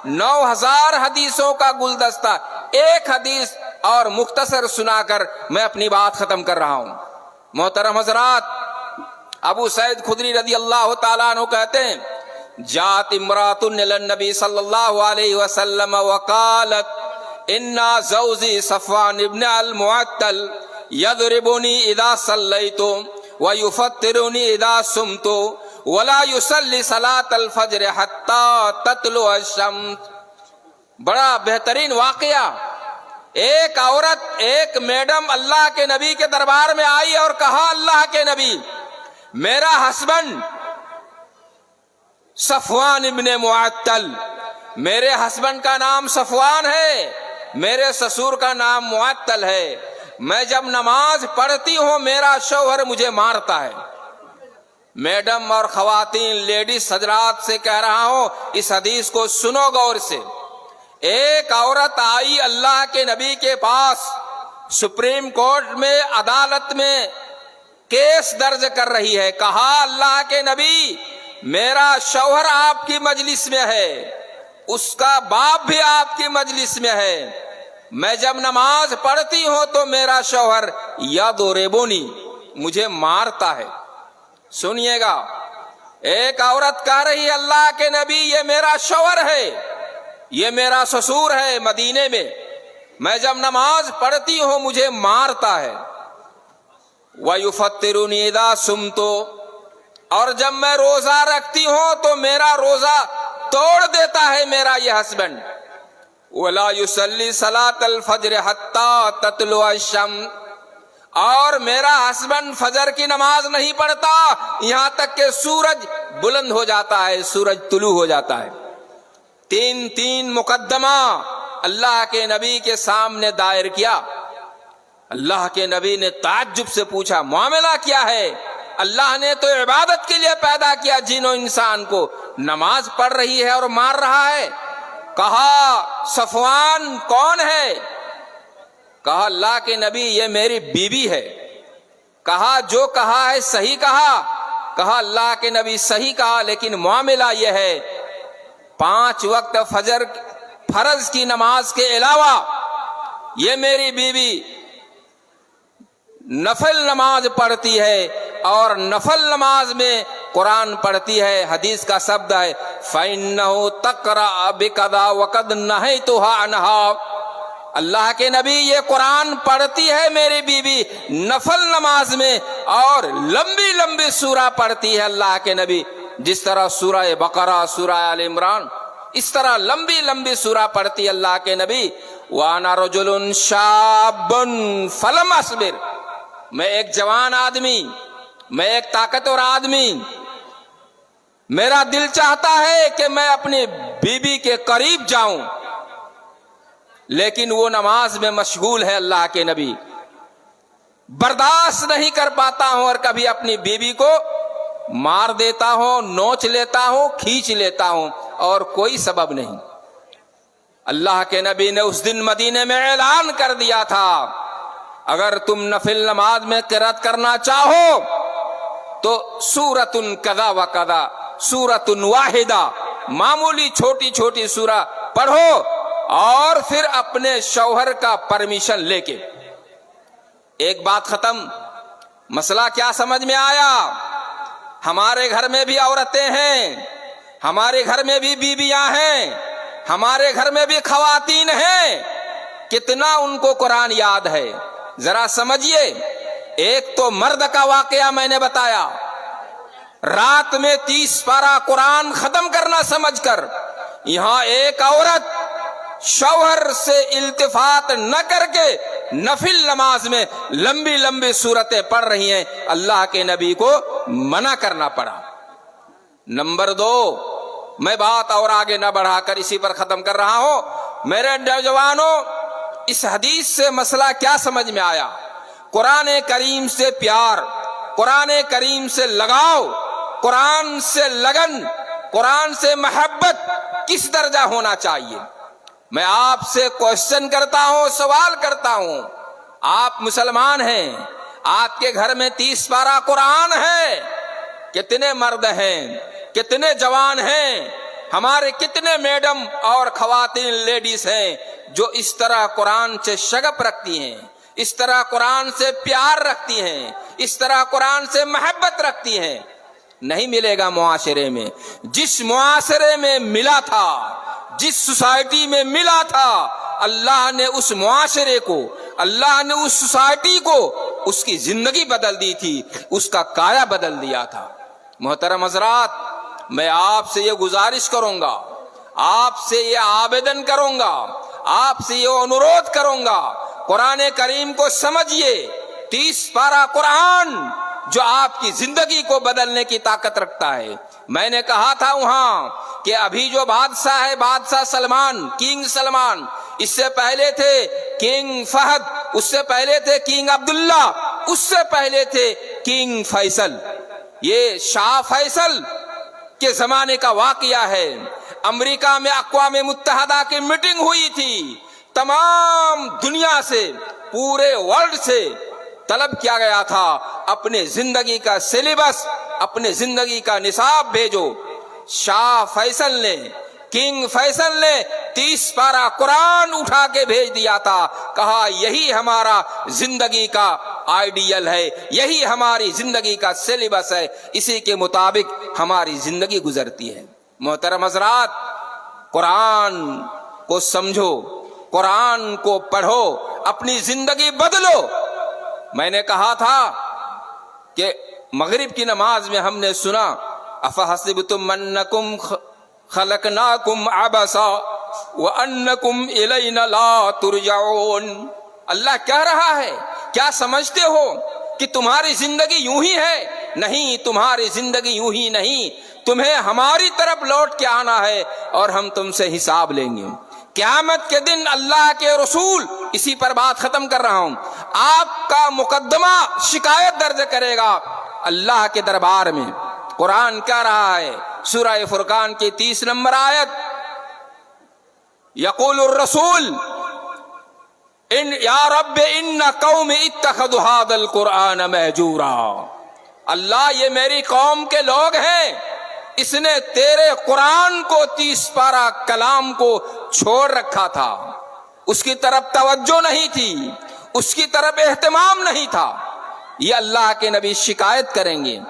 9000 हदीसों का गुलदस्ता। एक हदीस और मुख्तसर सुनाकर मैं अपनी बात खत्म कर रहा हूं। मोहतरम हजरात, अबू सईद खुदरी रदी अल्लाह ताला अन्हु कहते हैं, जात इमरातुन इलन नबी सल्लल्लाहु अलैहि वसल्लम वकालत इन्ना ज़ौजी सफ़वान इब्न अल मुअत्तल यदरिबुनी इदा सल्लैतु व युफत्तिरुनी इदा सुमतु वला युसल्ली सलातल फज्र हत्ता तत्लु अश-शम्स। बड़ा बेहतरीन वाकया। एक औरत, एक मैडम अल्लाह के नबी के दरबार में आई और कहा, अल्लाह के नबी, मेरा हस्बैंड सफवान इब्ने मुअत्तल, मेरे हस्बैंड का नाम सफवान है, मेरे ससुर का नाम मुअत्तल है। मैं जब नमाज पढ़ती हूं मेरा शौहर मुझे मारता है। मैडम और खवातीन, लेडीज हजरात से कह रहा हूं, इस हदीस को सुनो गौर से। एक औरत आई अल्लाह के नबी के पास, सुप्रीम कोर्ट में, अदालत में केस दर्ज कर रही है। कहा, अल्लाह के नबी, मेरा शौहर आपकी मजलिस में है, उसका बाप भी आपकी मजलिस में है। मैं जब नमाज पढ़ती हूं तो मेरा शौहर यदरिबुनी, मुझे मारता है। सुनिएगा, एक औरत कह रही है, अल्लाह के नबी, ये मेरा शौहर है, ये मेरा ससुर है मदीने में, मैं जब नमाज पढ़ती हूं मुझे मारता है। वयुफत्तिरुनी इदा सुमतो, और जब मैं रोजा रखती हूं तो मेरा रोजा तोड़ देता है मेरा ये हस्बैंड। वला युसल्ली सलातल फज्र हत्ता तत्लु अश-शम्स, और मेरा हस्बैंड फजर की नमाज नहीं पढ़ता यहां तक कि सूरज बुलंद हो जाता है, सूरज तुलू हो जाता है। 3 मुकद्दमा अल्लाह के नबी के सामने दायर किया। अल्लाह के नबी ने ताज्जुब से पूछा, मामला क्या है? अल्लाह ने तो इबादत के लिए पैदा किया जिनो इंसान को, नमाज पढ़ रही है और मार रहा है। कहा, सफवान कौन है? कहा, अल्लाह के नबी, ये मेरी बीवी है। कहा, जो कहा है सही कहा। कहा, अल्लाह के नबी, सही कहा, लेकिन मामला यह है, 5 वक्त फजर फर्ज की नमाज के अलावा ये मेरी बीवी नफल नमाज पढ़ती है और नफल नमाज में कुरान पढ़ती है। हदीस का शब्द है, फ़इन्नहु तक़रा बिकदा वक़द नहैतुहा अन्हा। अल्लाह के नबी, ये कुरान पढ़ती है मेरी बीवी नफल नमाज में, और लंबी लंबी सूरा पढ़ती है अल्लाह के नबी, जिस तरह सूरह बकरा, सूरह आल इमरान, इस तरह लंबी लंबी सूरा पढ़ती अल्लाह के नबी। वाना रजुलुन शाबुन फलम अस्बिर, मैं एक जवान आदमी, मैं एक ताकतवर आदमी, मेरा दिल चाहता है कि मैं अपनी बीबी के करीब जाऊं, लेकिन वो नमाज में मशगूल है। अल्लाह के नबी, बर्दाश्त नहीं कर पाता हूं और कभी अपनी बीबी को मार देता हूं, नोच लेता हूं, खींच लेता हूं, और कोई सबब नहीं। अल्लाह के नबी ने उस दिन मदीने में ऐलान कर दिया था, अगर तुम नफिल नमाज में क़िरात करना चाहो तो सूरतुन कदा व कदा, सूरतुन वाहिदा, मामूली छोटी छोटी सूरा पढ़ो, और फिर अपने शौहर का परमिशन लेके। एक बात खत्म। मसला क्या समझ में आया? हमारे घर में भी औरतें हैं, हमारे घर में भी बीवियां हैं, हमारे घर में भी खवातीन हैं, कितना उनको कुरान याद है जरा समझिए। एक तो मर्द का वाकया मैंने बताया, रात में 30 पारा कुरान खत्म करना समझकर यहां एक औरत शौहर से इल्तिफात न करके नफिल नमाज में लंबी लंबी सूरतें पढ़ रही हैं, अल्लाह के नबी को मना करना पड़ा। नंबर 2, मैं बात और आगे न बढ़ाकर इसी पर खत्म कर रहा हूं। मेरे नौजवानों, इस हदीस से मसला क्या समझ में आया? कुरान करीम से प्यार, कुरान करीम से लगाव, कुरान से लगन, कुरान से मोहब्बत किस दर्जा होना चाहिए। मैं आपसे क्वेश्चन करता हूं, सवाल करता हूं। आप मुसलमान हैं, आपके घर में 30 पारा कुरान है, कितने मर्द हैं, कितने जवान हैं, हमारे कितने मैडम और खवातीन लेडीज हैं जो इस तरह कुरान से शगफ रखती हैं, इस तरह कुरान से प्यार रखती हैं, इस तरह कुरान से मोहब्बत रखती हैं। नहीं मिलेगा मुआशरे में। जिस मुआशरे में मिला था, जिस सोसाइटी में मिला था, अल्लाह ने उस मुआशरे को, अल्लाह ने उस सोसाइटी को, उसकी जिंदगी बदल दी थी, उसका काया बदल दिया था। मोहतरम हजरात, मैं आपसे ये गुजारिश करूंगा, आपसे ये आवेदन करूंगा, आपसे ये अनुरोध करूंगा, कुरान करीम को समझिए। 30 पारा कुरान जो आपकी जिंदगी को बदलने की ताकत रखता है। मैंने कहा था वहां कि अभी जो बादशाह है, बादशाह सलमान, किंग सलमान, इससे पहले थे किंग फहद, उससे पहले थे किंग अब्दुल्ला, उससे पहले थे किंग फैसल। ये शाह फैसल के जमाने का वाकया है। अमेरिका में अक़वाम मुत्तहदा की मीटिंग हुई थी, तमाम दुनिया से, पूरे वर्ल्ड से तलब किया गया था अपने जिंदगी का सिलेबस, अपने जिंदगी का निसाब भेजो। शाह फैसल ने, किंग फैसल ने 30 पारा कुरान उठा के भेज दिया था। कहा यही हमारा जिंदगी का आइडियल है, यही हमारी जिंदगी का सिलेबस है, इसी के मुताबिक हमारी जिंदगी गुजरती है। मोहतरम हजरात, कुरान को समझो, कुरान को पढ़ो, अपनी जिंदगी बदलो। मैंने कहा था कि मगरिब की नमाज में हमने सुना, अफहसिबतुम अन्नकुम खलकनाकुम अबसा व अन्नकुम इलैना ला तुरजाऊन। अल्लाह कह रहा है, क्या समझते हो कि तुम्हारी जिंदगी यूं ही है? नहीं, तुम्हारी जिंदगी यूं ही नहीं, तुम्हें हमारी तरफ लौट के आना है और हम तुमसे हिसाब लेंगे। क़यामत के दिन अल्लाह के रसूल, इसी पर बात खत्म कर रहा हूं, आपका मुकदमा शिकायत दर्ज करेगा अल्लाह के दरबार में। कुरान कह रहा है, सूरह फुरकान की 30 नंबर आयत, यक़ूलुर रसूल इन या रब्बे इन्न कौमी इत्तखदु हादल कुरान महजूरा। अल्लाह, ये मेरी कौम के लोग हैं, इसने तेरे कुरान को, 30 पारा कलाम को छोड़ रखा था, उसकी तरफ तवज्जो नहीं थी, उसकी तरफ एहतमाम नहीं था। ये अल्लाह के नबी शिकायत करेंगे।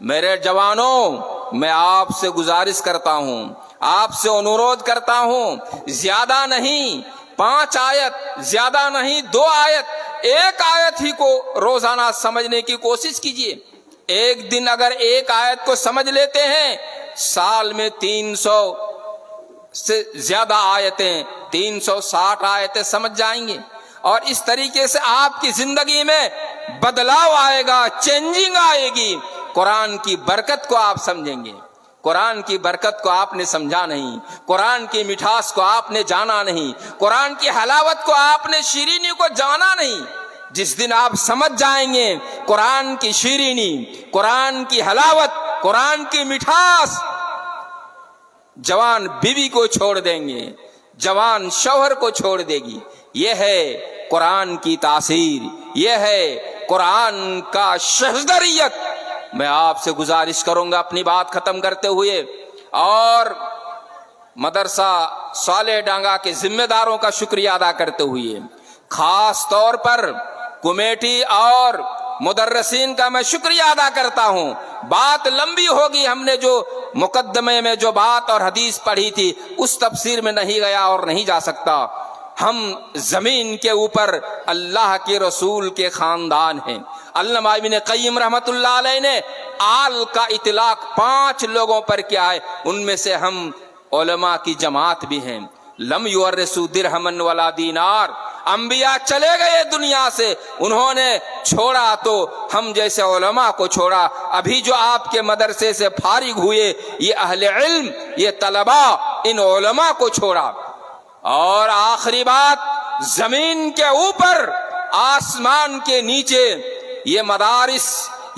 मेरे जवानों, मैं आपसे गुजारिश करता हूं, आपसे अनुरोध करता हूं, ज्यादा नहीं 5 आयत, ज्यादा नहीं 2 आयत, 1 आयत ही को रोजाना समझने की कोशिश कीजिए। एक दिन अगर 1 आयत को समझ लेते हैं, साल में 300 से ज्यादा आयतें, 360 आयतें समझ जाएंगे और इस तरीके से आपकी जिंदगी में बदलाव आएगा, चेंजिंग आएगी। कुरान की बरकत को आप समझेंगे। कुरान की बरकत को आपने समझा नहीं, कुरान की मिठास को आपने जाना नहीं, कुरान की हलावत को आपने, शीरीनी को जाना नहीं। जिस दिन आप समझ जाएंगे कुरान की शीरीनी, कुरान की हलावत, कुरान की मिठास, जवान बीवी को छोड़ देंगे, जवान शौहर को छोड़ देगी। यह है कुरान की तासीर, यह है कुरान का शहदरियत। मैं आपसे गुजारिश करूंगा अपनी बात खत्म करते हुए, और मदरसा साले डांगा के जिम्मेदारों का शुक्रिया अदा करते हुए, खास तौर पर कमेटी और मुदर्रिसीन का मैं शुक्रिया अदा करता हूं बात लंबी होगी, हमने जो मुकद्दमे में जो बात और हदीस पढ़ी थी उस तफसीर में नहीं गया और नहीं जा सकता। हम जमीन के ऊपर अल्लाह के रसूल के खानदान हैं। अल्लामा इब्न क़य्यिम रहमतुल्लाह अलैह ने आल का इतलाक 5 लोगों पर किया है, उनमें से हम उलमा की जमात भी हैं। लम युवर्रिसु दिरहमन वला दीनार, अंबिया चले गए दुनिया से, उन्होंने छोड़ा तो हम जैसे उलमा को छोड़ा। अभी जो आपके मदरसे से फारिग हुए ये अहले इल्म, ये तलबा, इन उलमा को छोड़ा। और आखिरी बात, जमीन के ऊपर आसमान के नीचे ये मदारिस,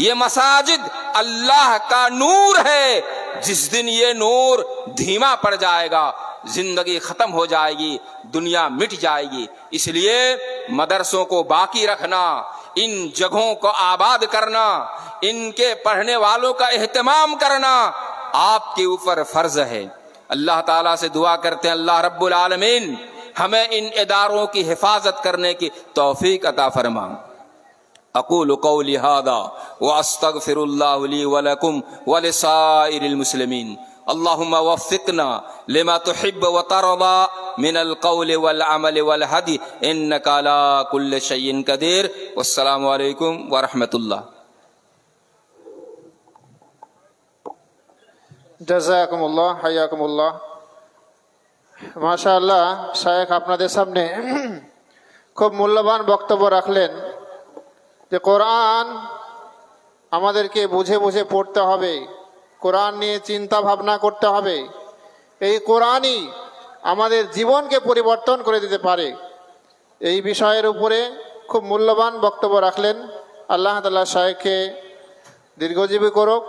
ये मसाजिद अल्लाह का नूर है। जिस दिन ये नूर धीमा पड़ जाएगा, जिंदगी खत्म हो जाएगी, दुनिया मिट जाएगी। इसलिए मदरसों को बाकी रखना, इन जगहों को आबाद करना, इनके पढ़ने वालों का एहतमाम करना आपके ऊपर फर्ज है। अल्लाह ताला से दुआ करते हैं अल्लाह रब्बुल आलमीन हमें इन इदारों की हिफाजत करने की तौफीक अता फरमा। अक़ूलु क़ौली हादा व अस्तग़फिरुल्लाह ली व लकुम व लिसाइरिल मुस्लिमीन। अल्लाहुम्मा वफ़्फ़िक़ना लिमा तुहिब्बु व तर्दा मिनल क़ौलि वल अमलि वल हदी इन्नका अला कुल्लि शैइन क़दीर। वस्सलामु अलैकुम व रहमतुल्लाह। জাযাকুমুল্লাহ, হায়াকুমুল্লাহ। মাশাআল্লাহ, শায়েখ আপনাদের সামনে খুব মূল্যবান বক্তব্য রাখলেন যে কোরআন আমাদেরকে বুঝে বুঝে পড়তে হবে, কোরআন নিয়ে চিন্তা ভাবনা করতে হবে। এই কোরআনই আমাদের জীবনকে পরিবর্তন করে দিতে পারে। এই বিষয়ের উপরে খুব মূল্যবান বক্তব্য রাখলেন। আল্লাহ তাআলা শায়েখকে দীর্ঘজীবী করুক।